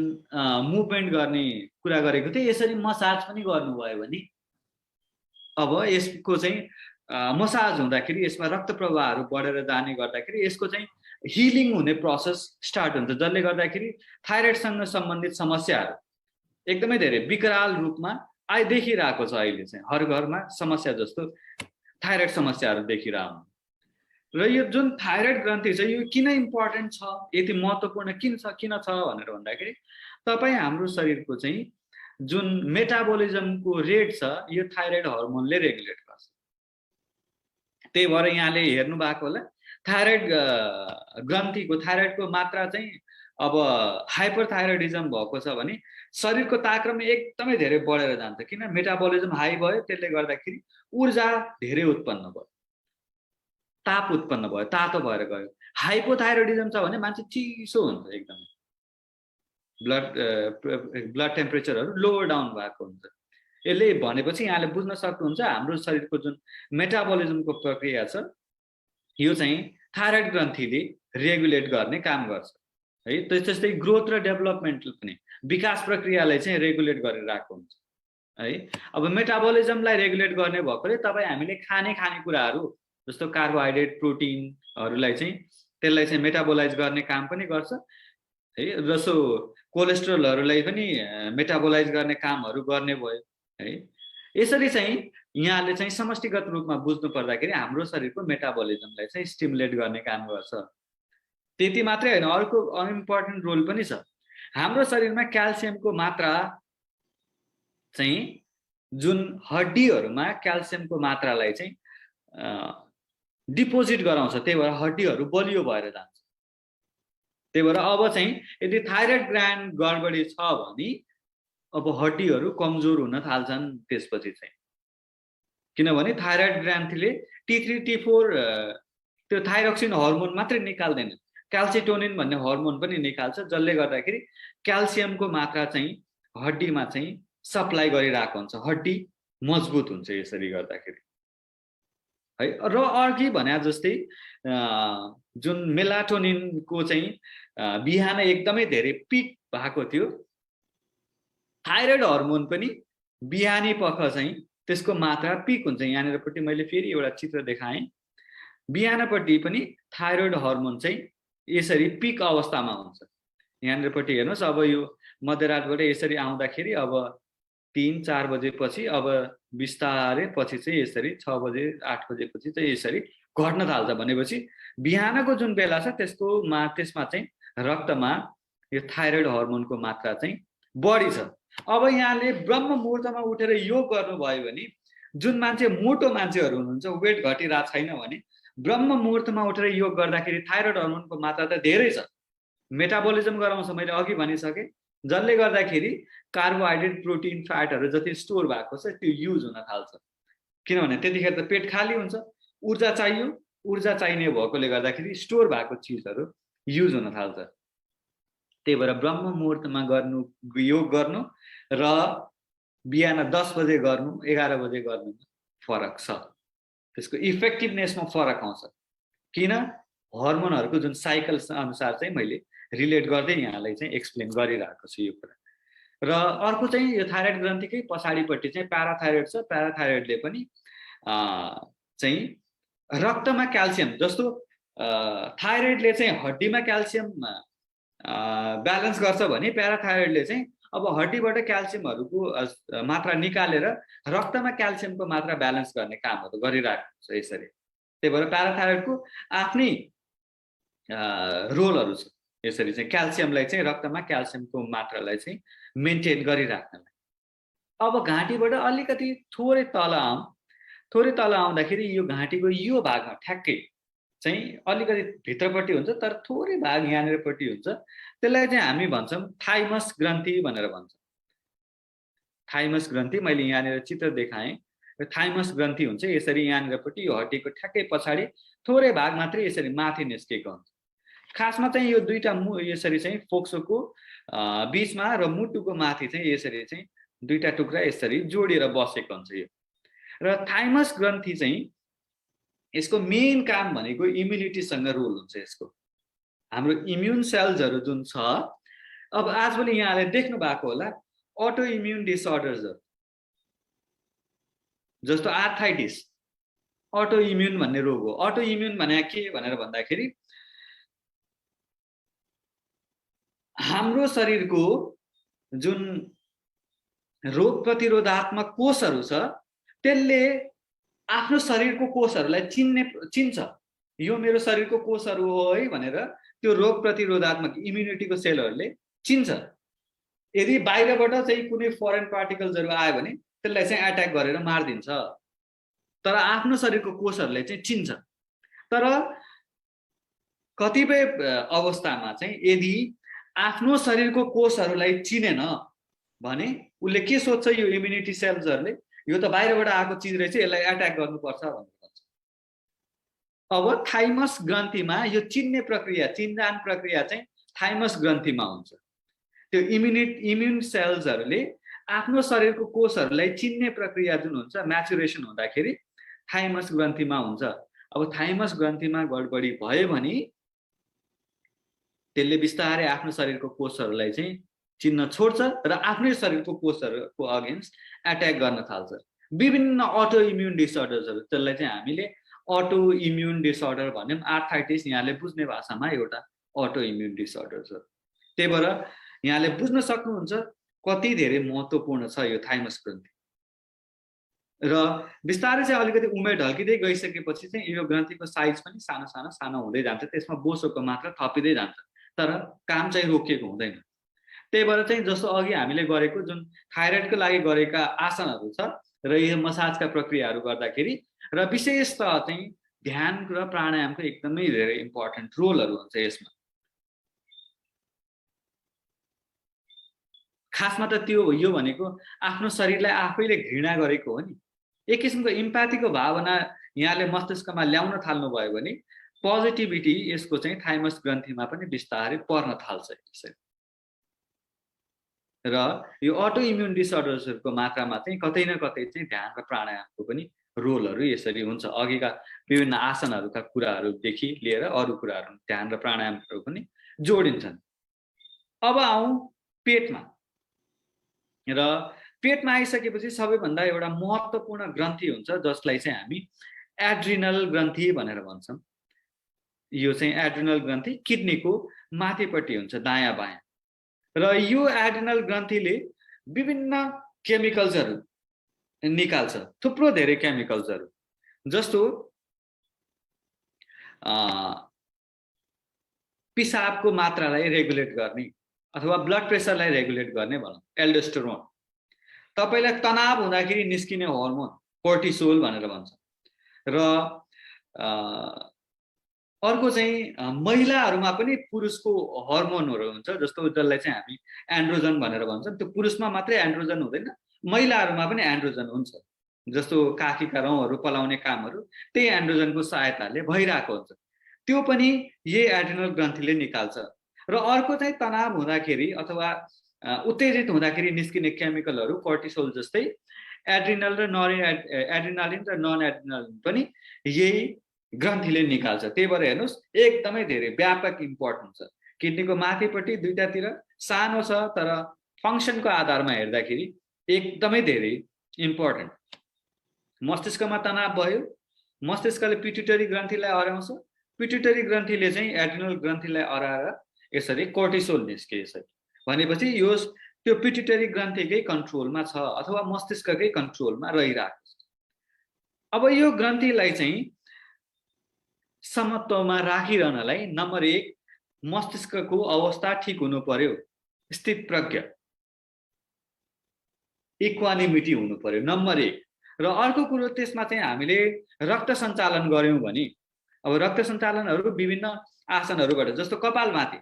मुभमेन्ट गर्ने कुरा गरेको थिएँ, यसरी मसाज पनि गर्नुभयो भने अब यसको चाहिँ मसाज हुँदाखेरि यसमा रक्त प्रवाहहरू बढेर जाने गर्दाखेरि यसको चाहिँ हिलिङ हुने प्रोसेस स्टार्ट हुन्छ, जसले गर्दाखेरि थाइरोइडसँग सम्बन्धित समस्याहरू एकदमै धेरै विकराल रूपमा देखिरहेको छ। अहिले चाहिँ हर घरमा समस्या जस्तो थाइरोइड समस्याहरू देखिरहेको। र यो जुन थाइरोइड ग्रन्थी छ यो किन इम्पोर्टेन्ट छ, यति महत्त्वपूर्ण किन छ भनेर भन्दाखेरि तपाईँ हाम्रो शरीरको चाहिँ जुन मेटाबोलिजमको रेट छ यो थाइरोइड हर्मोनले रेगुलेट गर्छ। त्यही भएर यहाँले हेर्नु भएको होला थाइरोइड ग्रन्थीको थाइरोइडको मात्रा चाहिँ अब हाइपरथाइरोइडिजम भएको छ भने शरीरको तापक्रम एकदमै धेरै बढेर जान्छ, किन मेटाबोलिजम हाई भयो, त्यसले गर्दाखेरि ऊर्जा धेरै उत्पन्न भयो, ताप उत्पन्न भयो, तातो भएर गयो। हाइपोथाइरोइडिजम छ भने मान्छे चिसो हुन्छ, एकदमै ब्लड टेम्परेचरहरू लोवर डाउन भएको हुन्छ। यसले भनेपछि यहाँले बुझ्न सक्नुहुन्छ हाम्रो शरीरको जुन मेटाबोलिजमको प्रक्रिया छ यो चाहिँ थाइरोइड ग्रन्थीले रेगुलेट गर्ने काम गर्छ है। त्यस्तै ग्रोथ र डेभलपमेन्ट पनि विकास प्रक्रियालाई चाहिँ रेगुलेट गरिरहेको हुन्छ है। अब मेटाबोलिजमलाई रेगुलेट गर्ने भएकोले तपाईँ हामीले खानेकुराहरू जस्तो कार्बोहाइड्रेट प्रोटिनहरूलाई चाहिँ त्यसलाई चाहिँ मेटाबोलाइज गर्ने काम पनि गर्छ है। जस्तो कोलेस्ट्रोलहरूलाई पनि मेटाबोलाइज गर्ने कामहरू गर्ने भयो है। यसरी चाहिँ यहाँले चाहिँ समष्टिगत रूपमा बुझ्नु पर्दाखेरि हाम्रो शरीरको मेटाबोलिजमलाई चाहिँ स्टिमुलेट गर्ने काम गर्छ। त्यति मात्रै होइन, अर्को इम्पोर्टेन्ट रोल पनि छ। हाम्रो शरीरमा क्याल्सियमको मात्रा चाहिँ जुन हड्डीहरूमा क्याल्सियमको मात्रालाई चाहिँ डिपोजिट गराउँछ, त्यही भएर हड्डीहरू बलियो भएर जान्छ। त्यही भएर अब चाहिँ यदि थाइरोइड ग्ल्यान्ड गडबडी छ भने अब हड्डीहरू कमजोर हुन थाल्छन् त्यसपछि चाहिँ, किनभने थाइरोइड ग्ल्यान्डले T3 T4 त्यो थाइरोक्सिन हर्मोन मात्रै निकाल्दैन, क्याल्सिटोनिन भन्ने हर्मोन पनि निकाल्छ, जसले गर्दाखेरि क्याल्सियमको मात्रा चाहिँ हड्डीमा चाहिँ सप्लाई गरिरहेको हुन्छ, हड्डी मजबुत हुन्छ यसरी गर्दाखेरि है। र अघि भने जस्तै जुन मेलाटोनिनको चाहिँ बिहान एकदमै धेरै पिक भएको थियो, थाइरोइड हर्मोन पनि बिहानी पख चाहिँ त्यसको मात्रा पिक हुन्छ। यहाँनिरपट्टि मैले फेरि एउटा चित्र देखाएँ, बिहानपट्टि पनि थाइरोइड हर्मोन चाहिँ यसरी पिक अवस्थामा हुन्छ। यहाँनिरपट्टि हेर्नुहोस्, अब यो मध्यरातबाट यसरी आउँदाखेरि अब 3-4 बजेपछि अब बिस्तारै पछि चाहिँ यसरी 6 बजे 8 बजेपछि चाहिँ यसरी घट्न थाल्छ। भनेपछि बिहानको जुन बेला छ त्यसमा चाहिँ रक्तमा यो थाइरोइड हर्मोनको मात्रा चाहिँ बढी छ। अब यहाँले ब्रह्म मुहुर्तमा उठेर योग गर्नुभयो भने, जुन मान्छे मोटो मान्छेहरू हुनुहुन्छ, वेट घटिरहेको छैन भने ब्रह्म मुहुर्तमा उठेर योग गर्दाखेरि थाइरोइड हर्मोनको मात्रा त धेरै छ, मेटाबोलिजम गराउँछ मैले अघि भनिसकेँ, जसले गर्दाखेरि कार्बोहाइड्रेट प्रोटिन फ्याटहरू जति स्टोर भएको छ त्यो युज हुन थाल्छ। किनभने त्यतिखेर त पेट खाली हुन्छ, ऊर्जा चाहियो, ऊर्जा चाहिने भएकोले गर्दाखेरि स्टोर भएको चिजहरू युज हुन थाल्छ। त्यही भएर ब्रह्म मुहुर्तमा योग गर्नु र बिहान 10 बजे गर्नु 11 बजे गर्नु फरक छ, त्यसको इफेक्टिभनेसमा फरक आउँछ। किन? हर्मोनहरूको जुन साइकल अनुसार चाहिँ मैले रिलेट गर्दै यहाँलाई चाहिँ एक्सप्लेन गरिरहेको छु यो कुरा। र अर्को चाहिँ यो थाइरोइड ग्रन्थीकै पछाडिपट्टि चाहिँ प्याराथाइरोइड छ। प्याराथाइरोइडले पनि चाहिँ रक्तमा क्याल्सियम, जस्तो थाइरोइडले चाहिँ हड्डीमा क्याल्सियम ब्यालेन्स गर्छ भने प्याराथाइरोइडले चाहिँ अब हड्डीबाट क्याल्सियमहरूको मात्रा निकालेर रक्तमा क्याल्सियमको मात्रा ब्यालेन्स गर्ने कामहरू गरिरहेको छ यसरी। त्यही भएर प्याराथाइरोइडको आफ्नै रोलहरू छ यसरी चाहिँ क्याल्सियमलाई चाहिँ रक्तमा क्याल्सियमको मात्रालाई चाहिँ मेन्टेन गरिराख्नलाई। अब घाँटीबाट अलिकति थोरै तल आउँदाखेरि यो घाँटीको यो भागमा ठ्याक्कै चाहिँ अलिकति भित्रपट्टि हुन्छ, तर थोरै भाग यहाँनिरपट्टि हुन्छ, त्यसलाई चाहिँ हामी भन्छौँ थाइमस ग्रन्थी भनेर भन्छौँ। थाइमस ग्रन्थी मैले यहाँनिर चित्र देखाएँ, थाइमस ग्रन्थी हुन्छ यसरी यहाँनिरपट्टि यो हड्डीको ठ्याक्कै पछाडि थोरै भाग मात्रै यसरी माथि निस्केको हुन्छ। खासमा चाहिँ यो दुईटा यसरी चाहिँ फोक्सोको बिचमा र मुटुको माथि चाहिँ यसरी चाहिँ दुईटा टुक्रा यसरी जोडिएर बसेको हुन्छ यो। र थाइमस ग्रन्थी चाहिँ यसको मेन काम भनेको इम्युनिटीसँग रोल हुन्छ यसको। हाम्रो इम्युन सेल्सहरू जुन छ, अब आजभोलि यहाँले देख्नु भएको होला अटो इम्युन डिसअर्डर्सहरू, जस्तो आर्थाइटिस अटो इम्युन भन्ने रोग हो। अटो इम्युन भने के भनेर भन्दाखेरि हाम्रो शरीरको जुन रोग प्रतिरोधात्मक कोषहरू छ त्यसले आफ्नो शरीरको कोषहरूलाई चिन्छ, यो मेरो शरीरको कोषहरू हो है भनेर त्यो रोग प्रतिरोधात्मक इम्युनिटीको सेलहरूले चिन्छ। यदि बाहिरबाट चाहिँ कुनै फरेन पार्टिकल्सहरू आयो भने त्यसलाई चाहिँ एट्याक गरेर मारिदिन्छ, तर आफ्नो शरीरको कोषहरूले चाहिँ चिन्छ। तर कतिपय अवस्थामा चाहिँ यदि आफ्नो शरीरको कोषहरूलाई चिनेन भने उसले के सोध्छ, यो इम्युनिटी सेल्सहरूले यो त बाहिरबाट आएको चिज रहेछ, यसलाई एट्याक गर्नुपर्छ भनेर भन्छ। अब थाइमस ग्रन्थीमा यो चिन्ने प्रक्रिया, चिन्जान प्रक्रिया चाहिँ थाइमस ग्रन्थीमा हुन्छ। त्यो इम्युन सेल्सहरूले आफ्नो शरीरको कोषहरूलाई चिन्ने प्रक्रिया जुन हुन्छ म्याचुरेसन हुँदाखेरि थाइमस ग्रन्थीमा हुन्छ। अब थाइमस ग्रन्थीमा गडबडी भयो भने त्यसले बिस्तारै आफ्नो शरीरको कोषहरूलाई चाहिँ चिन्न छोड्छ र आफ्नै शरीरको कोषहरूको अगेन्स्ट एट्याक गर्न थाल्छ। विभिन्न अटो इम्युन डिसअर्डर्सहरू, त्यसलाई चाहिँ हामीले अटो इम्युन डिसअर्डर भन्यौँ। आर्थाइटिस यहाँले बुझ्ने भाषामा एउटा अटो इम्युन डिसअर्डर छ। त्यही भएर यहाँले बुझ्न सक्नुहुन्छ कति धेरै महत्त्वपूर्ण छ यो थाइमस ग्रन्थि। र बिस्तारै चाहिँ अलिकति उमेर ढल्किँदै गइसकेपछि चाहिँ यो ग्रन्थीको साइज पनि सानो सानो सानो हुँदै जान्छ, त्यसमा बोसोको मात्रा थपिँदै जान्छ, तर काम चाहिँ रोकिएको हुँदैन। त्यही भएर चाहिँ जस्तो अघि हामीले गरेको जुन थाइरोइडको लागि गरेका आसनहरू छ र यो मसाजका प्रक्रियाहरू गर्दाखेरि र विशेषतः चाहिँ ध्यान र प्राणायामको एकदमै धेरै इम्पोर्टेन्ट रोलहरू हुन्छ यसमा। खासमा त त्यो यो भनेको आफ्नो शरीरलाई आफैले घृणा गरेको हो नि। एक किसिमको इम्प्याथीको भावना यहाँले मस्तिष्कमा ल्याउन थाल्नुभयो भने पोजिटिभिटी यसको चाहिँ थाइमस ग्रन्थीमा पनि बिस्तारै पर्न थाल्छ यसरी। र यो अटो इम्युन डिसअर्डर्सहरूको मात्रामा चाहिँ कतै न कतै चाहिँ ध्यान र प्राणायामको पनि रोलहरू यसरी हुन्छ। अघिका विभिन्न आसनहरूका कुराहरूदेखि लिएर अरू कुराहरू ध्यान र प्राणायामहरू पनि जोडिन्छन्। अब आउँ पेटमा। र पेटमा आइसकेपछि सबैभन्दा एउटा महत्त्वपूर्ण ग्रन्थि हुन्छ जसलाई चाहिँ हामी एड्रिनल ग्रन्थि भनेर भन्छौँ। यो चाहिँ एड्रिनल ग्रन्थि किडनीको माथिपट्टि हुन्छ, दायाँ बायाँ। र यो एड्रिनल ग्रन्थीले विभिन्न केमिकल्सहरू निकाल्छ, थुप्रो धेरै केमिकल्सहरू, जस्तो पिसाबको मात्रालाई रेगुलेट गर्ने अथवा ब्लड प्रेसरलाई रेगुलेट गर्ने भनौँ, एल्डोस्टेरोन। तपाईलाई तनाव हुँदाखेरि निस्किने हर्मोन कोर्टिसोल भनेर भन्छ। र अर्को चाहिँ महिलाहरूमा पनि पुरुषको हर्मोनहरू हुन्छ, जस्तो जसलाई चाहिँ हामी एन्ड्रोजन भनेर भन्छौँ। त्यो पुरुषमा मात्रै एन्ड्रोजन हुँदैन, महिलाहरूमा पनि एन्ड्रोजन हुन्छ। जस्तो काखीका रौँहरू पलाउने कामहरू त्यही एन्ड्रोजनको सहायताले भइरहेको हुन्छ, त्यो पनि यही एड्रिनल ग्रन्थीले निकाल्छ। र अर्को चाहिँ तनाव हुँदाखेरि अथवा उत्तेजित हुँदाखेरि निस्किने केमिकलहरू कोर्टिसोल जस्तै एड्रिनल र एड्रिनालिन र नन एड्रिनालिन पनि यही ग्रन्थीले निकाल्छ। त्यही भएर हेर्नुहोस् एकदमै धेरै व्यापक इम्पोर्टेन्ट छ। किडनीको माथिपट्टि दुईटातिर सानो छ, तर फङ्सनको आधारमा हेर्दाखेरि एकदमै धेरै इम्पोर्टेन्ट। मस्तिष्कमा तनाव भयो, मस्तिष्कले पिट्युटरी ग्रन्थीलाई हराउँछ, पिट्युटरी ग्रन्थीले चाहिँ एड्रिनल ग्रन्थीलाई हराएर यसरी कोर्टिसोल निस्के। यसरी भनेपछि यो त्यो पिट्युटरी ग्रन्थीकै कन्ट्रोलमा छ अथवा मस्तिष्ककै कन्ट्रोलमा रहिरहेको छ। अब यो ग्रन्थीलाई चाहिँ समत्वमा राखिरहनलाई नम्बर 1 मस्तिष्कको अवस्था ठिक हुनु पर्यो, स्थित प्रज्ञ, इक्वानिमिटी हुनु पर्यो नम्बर 1। र अर्को कुरो त्यसमा चाहिँ हामीले रक्त सञ्चालन गर्यौं भने, अब रक्त सञ्चालनहरू विभिन्न आसनहरूबाट, जस्तो कपालमाथि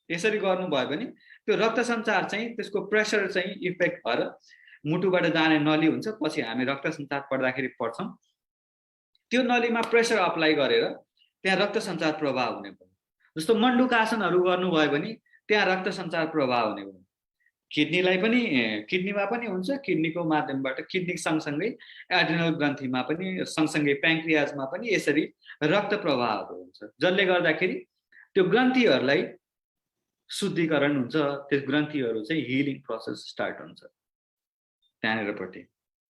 यसरी गर्नुभयो भने त्यो रक्त सञ्चार चाहिँ त्यसको प्रेसर चाहिँ इफेक्ट भएर मुटुबाट जाने नली हुन्छ, पछि हामी रक्त सञ्चार पढ्दाखेरि पढ्छौँ, त्यो नलीमा प्रेसर अप्लाई गरेर त्यहाँ रक्त सञ्चार प्रभाव हुने भयो। जस्तो मण्डुकासनहरू गर्नुभयो भने त्यहाँ रक्त सञ्चार प्रभाव हुने भयो। किडनीलाई पनि किडनीमा पनि हुन्छ, किडनीको माध्यमबाट किडनी सँगसँगै एड्रिनल ग्रन्थीमा पनि सँगसँगै प्याङ्क्रियाजमा पनि यसरी रक्त प्रवाहहरू हुन्छ, जसले गर्दाखेरि त्यो ग्रन्थीहरूलाई शुद्धिकरण हुन्छ, त्यो ग्रन्थीहरू चाहिँ हिलिङ प्रोसेस स्टार्ट हुन्छ त्यहाँनिरपट्टि।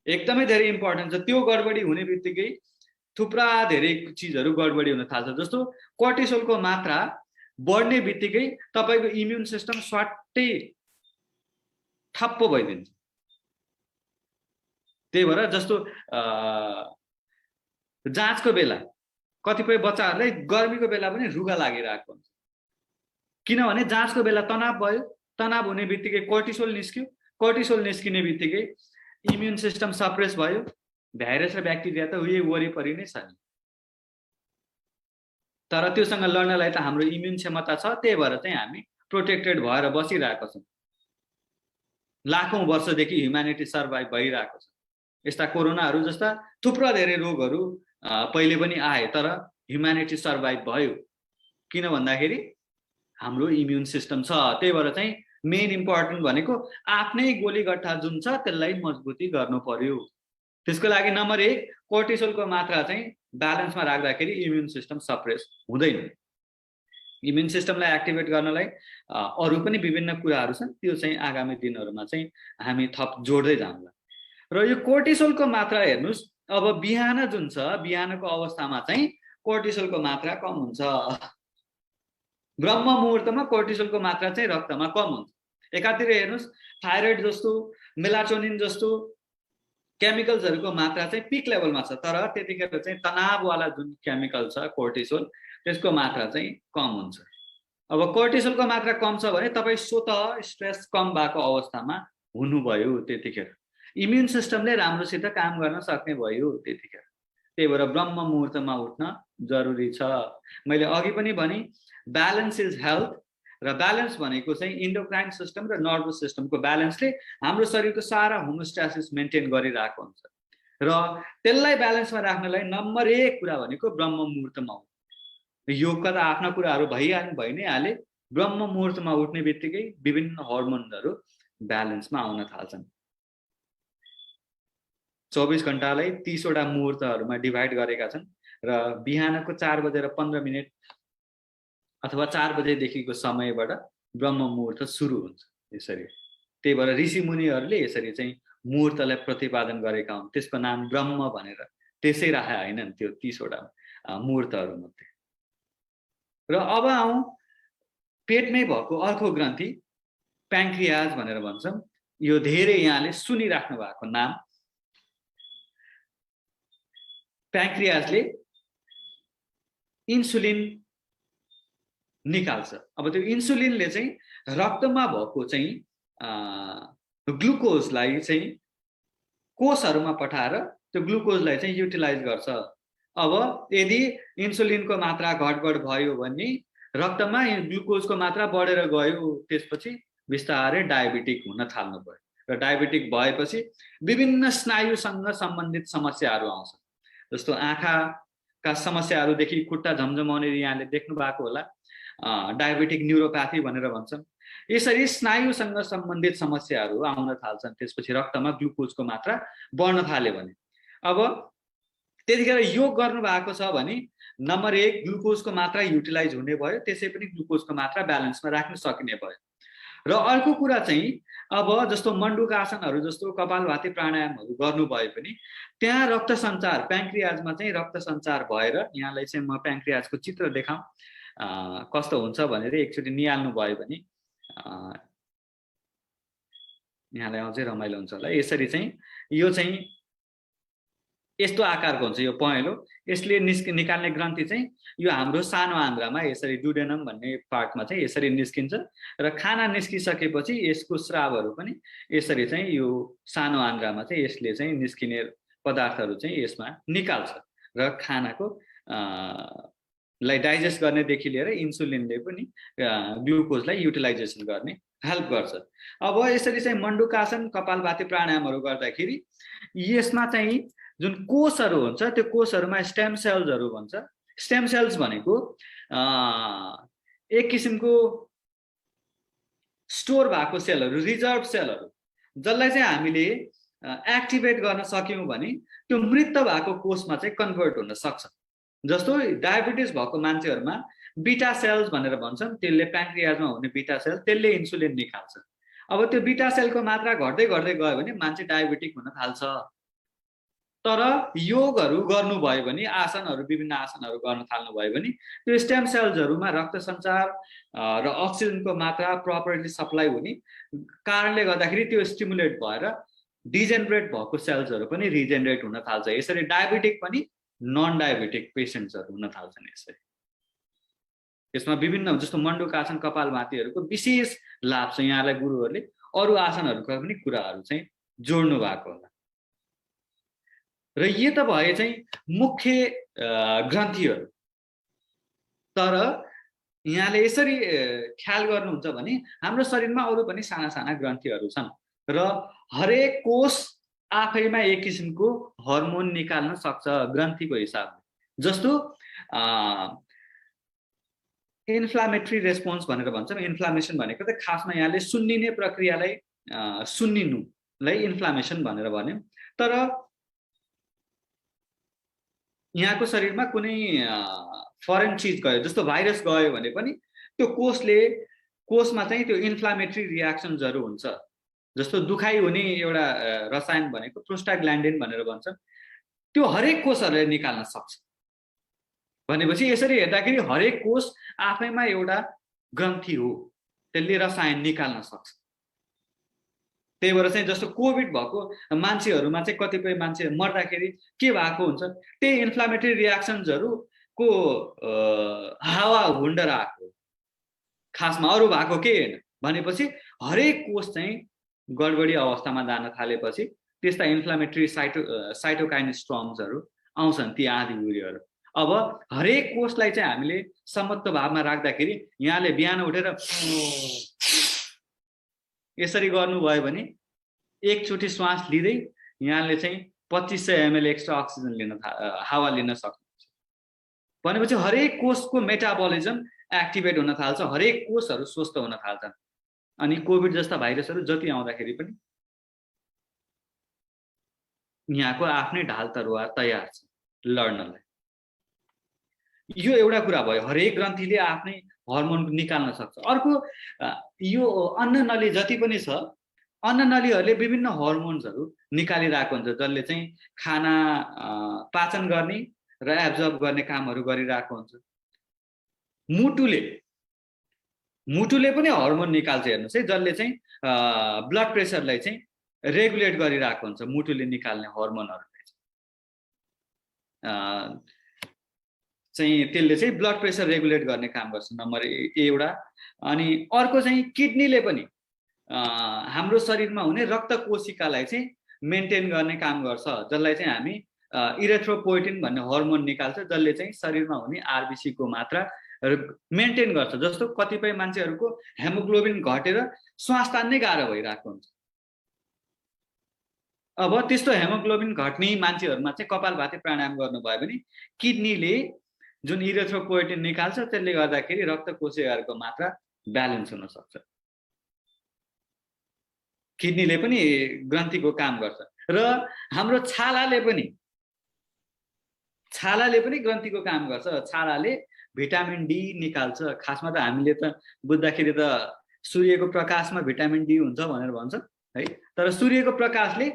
एकदमै धेरै इम्पोर्टेन्ट छ। त्यो गडबडी हुने बित्तिकै थुप्रा धेरै चिजहरू गडबडी हुन थाल्छ। जस्तो कोर्टिसोलको मात्रा बढ्ने बित्तिकै तपाईँको इम्युन सिस्टम स्वाट्टै ठप्प भइदिन्छ। त्यही भएर जस्तो जाँचको बेला कतिपय बच्चाहरूलाई गर्मीको बेला पनि रुगा लागिरहेको हुन्छ, किनभने जाँचको बेला तनाव भयो, तनाव हुने बित्तिकै कोर्टिसोल निस्क्यो, कोर्टिसोल निस्किने बित्तिकै इम्युन सिस्टम सप्रेस भयो, भाइरस र ब्याक्टेरिया त उही वरिपरि नै छ नि, तर त्योसँग लड्नलाई त हाम्रो इम्युन क्षमता छ। त्यही भएर चाहिँ हामी प्रोटेक्टेड भएर बसिरहेको छौँ। लाखौं वर्षदेखि ह्युम्यानिटी सर्भाइभ भइरहेको छ। यस्ता कोरोनाहरू जस्ता थुप्रा धेरै रोगहरू पहिले पनि आए, तर ह्युम्यानिटी सर्भाइभ भयो किन भन्दाखेरि हाम्रो इम्युन सिस्टम छ। त्यही भएर चाहिँ मेन इम्पोर्टेन्ट भनेको आफ्नै गोलीगट्टा जुन छ त्यसलाई मजबुती गर्नु पर्यो। त्यसको लागि नम्बर 1 कोर्टिसोलको मात्रा चाहिँ ब्यालेन्समा राख्दाखेरि इम्युन सिस्टम सप्रेस हुँदैन। इम्युन सिस्टमलाई एक्टिभेट गर्नलाई अरू पनि विभिन्न कुराहरू छन्, त्यो चाहिँ आगामी दिनहरूमा चाहिँ हामी थप जोड्दै जाउँला। र यो कोर्टिसोलको मात्रा हेर्नुस्, अब बिहान जुन छ, बिहानको अवस्थामा चाहिँ कोर्टिसोलको मात्रा कम हुन्छ। ब्रह्म मुहुर्तमा कोर्टिसोलको मात्रा चाहिँ रक्तमा कम हुन्छ। एकातिर हेर्नुस् थाइरोइड जस्तो मेलाटोनिन जस्तो केमिकल्सहरूको मात्रा चाहिँ पिक लेभलमा छ, तर त्यतिखेर चाहिँ तनाववाला जुन केमिकल छ कोर्टिसोल त्यसको मात्रा चाहिँ कम हुन्छ। अब कोर्टिसोलको मात्रा कम छ भने तपाईँ स्वतः स्ट्रेस कम भएको अवस्थामा हुनुभयो, त्यतिखेर इम्युन सिस्टमले राम्रोसित काम गर्न सक्ने भयो त्यतिखेर। त्यही भएर ब्रह्म मुहुर्तमा उठ्न जरुरी छ। मैले अघि पनि भने ब्यालेन्स इज हेल्थ, र ब्यालेन्स भनेको चाहिँ इन्डोक्राइन सिस्टम र नर्भस सिस्टमको ब्यालेन्सले हाम्रो शरीरको सारा होमोस्टासिस मेन्टेन गरिरहेको हुन्छ, र त्यसलाई ब्यालेन्समा राख्नलाई नम्बर 1 कुरा भनेको ब्रह्म मुहुर्तमा उठ्नु। योगका त आफ्ना कुराहरू भइ नै हाले, ब्रह्म मुहुर्तमा उठ्ने बित्तिकै विभिन्न हर्मोनहरू ब्यालेन्समा आउन थाल्छन्। 24 घण्टालाई 30 वटा मुहुर्तहरूमा डिभाइड गरेका छन्, र बिहानको 4:15 अथवा 4 बजेदेखिको समयबाट ब्रह्म मुहुर्त सुरु हुन्छ यसरी। त्यही भएर ऋषि मुनिहरूले यसरी चाहिँ मुहुर्तलाई प्रतिपादन गरेका हुन्, त्यसको नाम ब्रह्म भनेर त्यसै राखे हैनन् त्यो 30 वटा मुहुर्तहरू मध्ये। र अब आउँ पेटमै भएको अर्को ग्रन्थि प्याङ्क्रियाज भनेर भन्छौँ। यो धेरै यहाँले सुनिराख्नु भएको नाम। प्याङ्क्रियाजले इन्सुलिन निकाल्छ। अब त्यो इन्सुलिनले चाहिँ रक्तमा भएको चाहिँ ग्लुकोजलाई चाहिँ कोषहरूमा पठाएर त्यो ग्लुकोजलाई चाहिँ युटिलाइज गर्छ। अब यदि इन्सुलिनको मात्रा घटबड भयो भने रक्तमा ग्लुकोजको मात्रा बढेर गयो, त्यसपछि बिस्तारै डायबिटिक हुन थाल्नु भयो, र डायबिटिक भएपछि विभिन्न स्नायुसँग सम्बन्धित समस्याहरू आउँछन्। जस्तो आँखाका समस्याहरूदेखि खुट्टा झमझमाउने यहाँले देख्नु भएको होला, डायबेटिक न्युरोप्याथी भनेर भन्छन्। यसरी स्नायुसँग सम्बन्धित समस्याहरू आउन थाल्छन् त्यसपछि रक्तमा ग्लुकोजको मात्रा बढ्न थाल्यो भने। अब त्यतिखेर योग गर्नु भएको छ भने नम्बर 1 ग्लुकोजको मात्रा युटिलाइज हुने भयो, त्यसै पनि ग्लुकोजको मात्रा ब्यालेन्समा राख्न सकिने भयो। र अर्को कुरा चाहिँ अब जस्तो मण्डुकासनहरू जस्तो कपालभाती प्राणायामहरू गर्नुभयो पनि त्यहाँ रक्त सञ्चार प्याङ्क्रियाजमा चाहिँ रक्त सञ्चार भएर, यहाँलाई चाहिँ म प्याङ्क्रियाजको चित्र देखाउँ कस्तो हुन्छ भनेर एकचोटि निहाल्नु भयो भने यहाँलाई अझै रमाइलो हुन्छ होला। यसरी चाहिँ यो चाहिँ यस्तो आकारको हुन्छ यो पहेँलो, यसले निकाल्ने ग्रन्थि चाहिँ यो हाम्रो सानो आन्द्रामा यसरी डुडेनम भन्ने पार्टमा चाहिँ यसरी निस्किन्छ, र खाना निस्किसकेपछि यसको स्रावहरू पनि यसरी चाहिँ यो सानो आन्द्रामा चाहिँ यसले चाहिँ निस्किने पदार्थहरू चाहिँ यसमा निकाल्छ, र खानाको लाई डाइजेस्ट गर्नेदेखि लिएर इन्सुलिनले पनि ग्लुकोजलाई युटिलाइजेसन गर्ने हेल्प गर्छ। अब यसरी चाहिँ मण्डुकासन कपालभाती प्राणायामहरू गर्दाखेरि यसमा चाहिँ जुन कोषहरू हुन्छ त्यो कोषहरूमा स्टेम सेल्सहरू भन्छ। स्टेम सेल्स भनेको एक किसिमको स्टोर भएको सेलहरू, रिजर्भ सेलहरू, जसलाई चाहिँ हामीले एक्टिभेट गर्न सक्यौँ भने त्यो मृत भएको कोषमा चाहिँ कन्भर्ट हुन सक्छ। जस्तो डायबिटिज भएको मान्छेहरूमा बिटा सेल्स भनेर भन्छन्, त्यसले प्याङ्क्रियाजमा हुने बिटा सेल त्यसले इन्सुलिन निकाल्छ। अब त्यो बिटा सेलको मात्रा घट्दै घट्दै गयो भने मान्छे डायबिटिक हुन थाल्छ। तर योगहरू गर्नुभयो भने आसनहरू विभिन्न आसनहरू गर्न थाल्नुभयो भने त्यो स्टेम सेल्सहरूमा रक्त सञ्चार र अक्सिजनको मात्रा प्रपरली सप्लाई हुने कारणले गर्दाखेरि त्यो स्टिमुलेट भएर डिजेनरेट भएको सेल्सहरू पनि रिजेनरेट हुन थाल्छ। यसरी डायबिटिक पनि नन डायबिटिक पेसेन्ट्सहरू हुन थाल्छन्। यसरी यसमा विभिन्न जस्तो मण्डुकासन कपालभातीहरूको विशेष लाभ छ। यहाँलाई गुरुहरूले अरू आसनहरूको पनि कुराहरू चाहिँ जोड्नु भएको होला। र यो त भए चाहिँ मुख्य ग्रन्थिहरू। तर यहाँले यसरी ख्याल गर्नुहुन्छ भने हाम्रो शरीरमा अरू पनि साना साना ग्रन्थिहरू छन्, र हरेक कोष आफैमा एक किसिमको हर्मोन निकाल्न सक्छ ग्रन्थिको हिसाबले। जस्तो इन्फ्लामेटरी रेस्पोन्स भनेर भन्छौँ। इन्फ्लामेसन भनेको त खासमा यहाँले सुन्निने प्रक्रियालाई सुन्निनुलाई इन्फ्लामेसन भनेर भन्यौँ। तर यहाँको शरीरमा कुनै फरेन चिज गयो, जस्तो भाइरस गयो भने पनि त्यो कोषमा चाहिँ त्यो इन्फ्लामेटरी रियाक्सन्सहरू हुन्छ। जस्तो दुखाइ हुने एउटा रसायन भनेको प्रोस्टाग्ल्यान्डिन भनेर भन्छ, त्यो हरेक कोषहरूले निकाल्न सक्छ। भनेपछि यसरी हेर्दाखेरि हरेक कोष आफैमा एउटा ग्रन्थि हो, त्यसले रसायन निकाल्न सक्छ। त्यही भएर चाहिँ जस्तो कोभिड भएको मान्छेहरूमा चाहिँ कतिपय मान्छे मर्दाखेरि के भएको हुन्छ, त्यही इन्फ्लामेटरी रियाक्सन्सहरूको हावा हुन्डर आएको, खासमा अरू भएको के होइन। भनेपछि हरेक कोष चाहिँ गडबडी अवस्थामा जान थालेपछि त्यस्ता इन्फ्लामेटरी साइटोकाइन स्ट्रम्सहरू आउँछन्, ती आँधीउरीहरू। अब हरेक कोषलाई चाहिँ हामीले समत्व भावमा राख्दाखेरि यहाँले बिहान उठेर यसरी गर्नुभयो भने एकचोटि श्वास लिँदै यहाँले चाहिँ 2500 ml एक्स्ट्रा अक्सिजन हावा लिन सक्नुहुन्छ। भनेपछि हरेक कोषको मेटाबोलिजम एक्टिभेट हुन थाल्छ, हरेक कोषहरू स्वस्थ हुन थाल्छन्। अनि कोभिड जस्ता भाइरसहरू जति आउँदाखेरि पनि यहाँको आफ्नै ढाल तरुवार तयार छ लड्नलाई। यो एउटा कुरा भयो, हरेक ग्रन्थीले आफ्नै हर्मोन निकाल्न सक्छ। अर्को यो अन्ननली जति पनि छ, अन्ननलीहरूले विभिन्न हर्मोन्सहरू निकालिरहेको हुन्छ, जसले चाहिँ खाना पाचन गर्ने र एब्जर्ब गर्ने कामहरू गरिरहेको हुन्छ। मुटुले पनि हर्मोन निकाल्छ, हेर्नुहोस् है, जसले चाहिँ ब्लड प्रेसरलाई चाहिँ रेगुलेट गरिरहेको हुन्छ। मुटुले निकाल्ने हर्मोनहरूले चाहिँ त्यसले चाहिँ ब्लड प्रेसर रेगुलेट गर्ने काम गर्छ, नम्बर एउटा। अनि अर्को चाहिँ किडनीले पनि हाम्रो शरीरमा हुने रक्त कोशिकालाई चाहिँ मेन्टेन गर्ने काम गर्छ, जसलाई चाहिँ हामी इरेथ्रोपोइटिन भन्ने हर्मोन निकाल्छ, जसले चाहिँ शरीरमा हुने आरबिसी को मात्रा मेन्टेन गर्छ। जस्तो कतिपय मान्छेहरूको हेमोग्लोबिन घटेर श्वास तान्नै गाह्रो भइरहेको हुन्छ। अब त्यस्तो हेमोग्लोबिन घट्ने मान्छेहरूमा चाहिँ कपालभाती प्राणायाम गर्नुभयो भने किडनीले जुन इरेथ्रोपोइटिन निकाल्छ, त्यसले गर्दाखेरि रक्त कोशिकाहरूको मात्रा ब्यालेन्स हुन सक्छ। किडनीले पनि ग्रन्थीको काम गर्छ र हाम्रो छालाले पनि ग्रन्थीको काम गर्छ। छालाले भिटामिन डी निकाल्छ। खासमा त हामीले त बुझ्दाखेरि त सूर्यको प्रकाशमा भिटामिन डी हुन्छ भनेर भन्छ है, तर सूर्यको प्रकाशले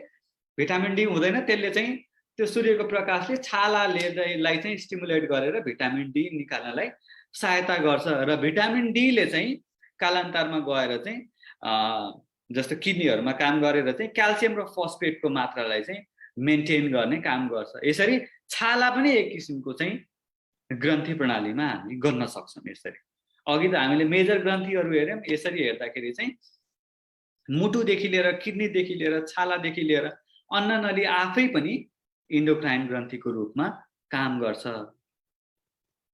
भिटामिन डी हुँदैन। त्यसले चाहिँ त्यो सूर्यको प्रकाशले छालालाई चाहिँ स्टिमुलेट गरेर भिटामिन डी निकाल्नलाई सहायता गर्छ र भिटामिन डीले चाहिँ कालान्तरमा गएर चाहिँ जस्तो किडनीहरूमा काम गरेर चाहिँ क्याल्सियम र फस्फेटको मात्रालाई चाहिँ मेन्टेन गर्ने काम गर्छ। यसरी छाला पनि एक किसिमको चाहिँ ग्रन्थि प्रणालीमा हामी गर्न सक्छौँ। यसरी अघि त हामीले मेजर ग्रन्थिहरू हेऱ्यौँ, यसरी हेर्दाखेरि चाहिँ मुटुदेखि लिएर किडनीदेखि लिएर छालादेखि लिएर अन्ननली आफै पनि इन्डोक्राइन ग्रन्थीको रूपमा काम गर्छ।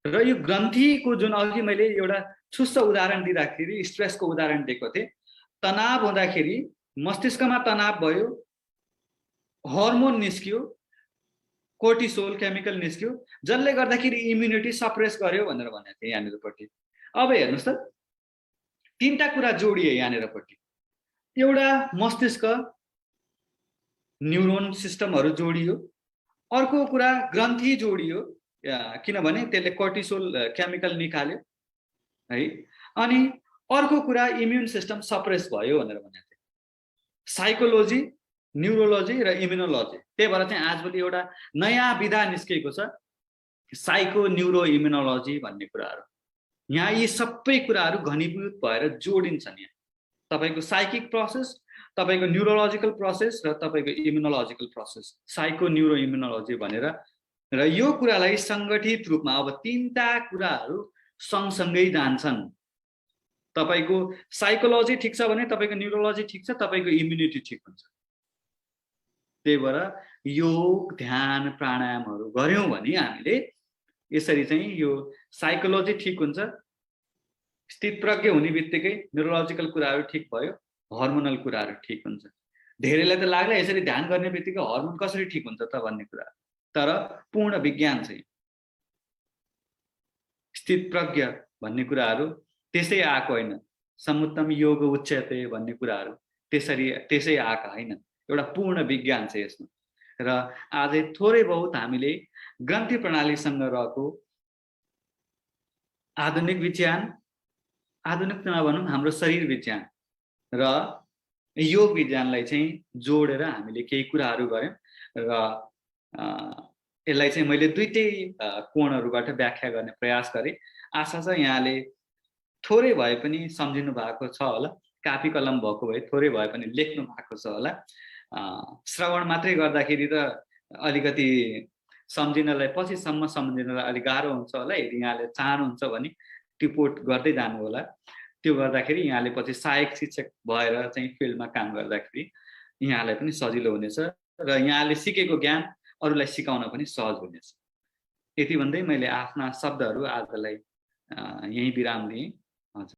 र यो ग्रन्थीको जुन अघि मैले एउटा छुस्स उदाहरण दिँदाखेरि स्ट्रेसको उदाहरण दिएको थिएँ, तनाव हुँदाखेरि मस्तिष्कमा तनाव भयो, हर्मोन निस्कियो, कोर्टिसोल केमिकल निस्क्यो, जसले गर्दाखेरि इम्युनिटी सप्रेस गर्यो भनेर भनेको थिएँ यहाँनिरपट्टि। अब हेर्नुहोस् त, तीनटा कुरा जोडिए यहाँनिरपट्टि। एउटा मस्तिष्क न्युरोन सिस्टमहरू जोडियो, अर्को कुरा ग्रन्थि जोडियो, किनभने त्यसले कोर्टिसोल केमिकल निकाल्यो है, अनि अर्को कुरा इम्युन सिस्टम सप्रेस भयो भनेर भनेको थिएँ। साइकोलोजी, न्युरोलोजी र इम्युनोलोजी। त्यही भएर चाहिँ आजभोलि एउटा नयाँ विधा निस्केको छ, साइको न्युरो इम्युनोलोजी भन्ने कुराहरू। यहाँ यी सबै कुराहरू घनीभूत भएर जोडिन्छन्। यहाँ तपाईँको साइकिक प्रोसेस, तपाईँको न्युरोलोजिकल प्रोसेस र तपाईँको immunological process, psycho neuro immunology भनेर। र यो कुरालाई सङ्गठित रूपमा अब तीनटा कुराहरू सँगसँगै जान्छन्। तपाईँको साइकोलोजी ठिक छ भने तपाईँको न्युरोलोजी ठिक छ, तपाईँको इम्युनिटी ठिक हुन्छ। त्यही भएर योग, ध्यान, प्राणायामहरू गऱ्यौँ भने हामीले यसरी चाहिँ यो साइकोलोजी ठिक हुन्छ, स्थितप्रज्ञ हुने बित्तिकै न्युरोलोजिकल कुराहरू ठिक भयो, हर्मोनल कुराहरू ठिक हुन्छ। धेरैलाई त लाग्ला यसरी ध्यान गर्ने बित्तिकै हर्मोन कसरी ठिक हुन्छ त भन्ने कुरा, तर पूर्ण विज्ञान चाहिँ स्थितप्रज्ञ भन्ने कुराहरू त्यसै आएको होइन। समुत्तम योग उच्यते भन्ने कुराहरू त्यसै आएका होइन, एउटा पूर्ण विज्ञान छ यसमा। र आजै थोरै बहुत हामीले ग्रन्थि प्रणालीसँग रहेको आधुनिक विज्ञान, आधुनिक नभनौँ हाम्रो शरीर विज्ञान र योग विज्ञानलाई चाहिँ जोडेर हामीले केही कुराहरू गऱ्यौँ र यसलाई चाहिँ मैले दुईटै कोणहरूबाट व्याख्या गर्ने प्रयास गरेँ। आशा छ यहाँले थोरै भए पनि सम्झिनु भएको छ होला, कापी कलम भएको भए थोरै भए पनि लेख्नु भएको छ होला। श्रवण मात्रै गर्दाखेरि त अलिकति सम्झिनलाई पछिसम्म सम्झिनलाई अलिक गाह्रो हुन्छ होला। यदि यहाँले चाहनुहुन्छ भने टिपोट गर्दै जानु होला। त्यो गर्दाखेरि यहाँले पछि सहायक शिक्षक भएर चाहिँ फिल्डमा काम गर्दाखेरि यहाँलाई पनि सजिलो हुनेछ र यहाँले सिकेको ज्ञान अरूलाई सिकाउन पनि सहज हुनेछ। यति भन्दै मैले आफ्ना शब्दहरू आजलाई यही विराम दिएँ।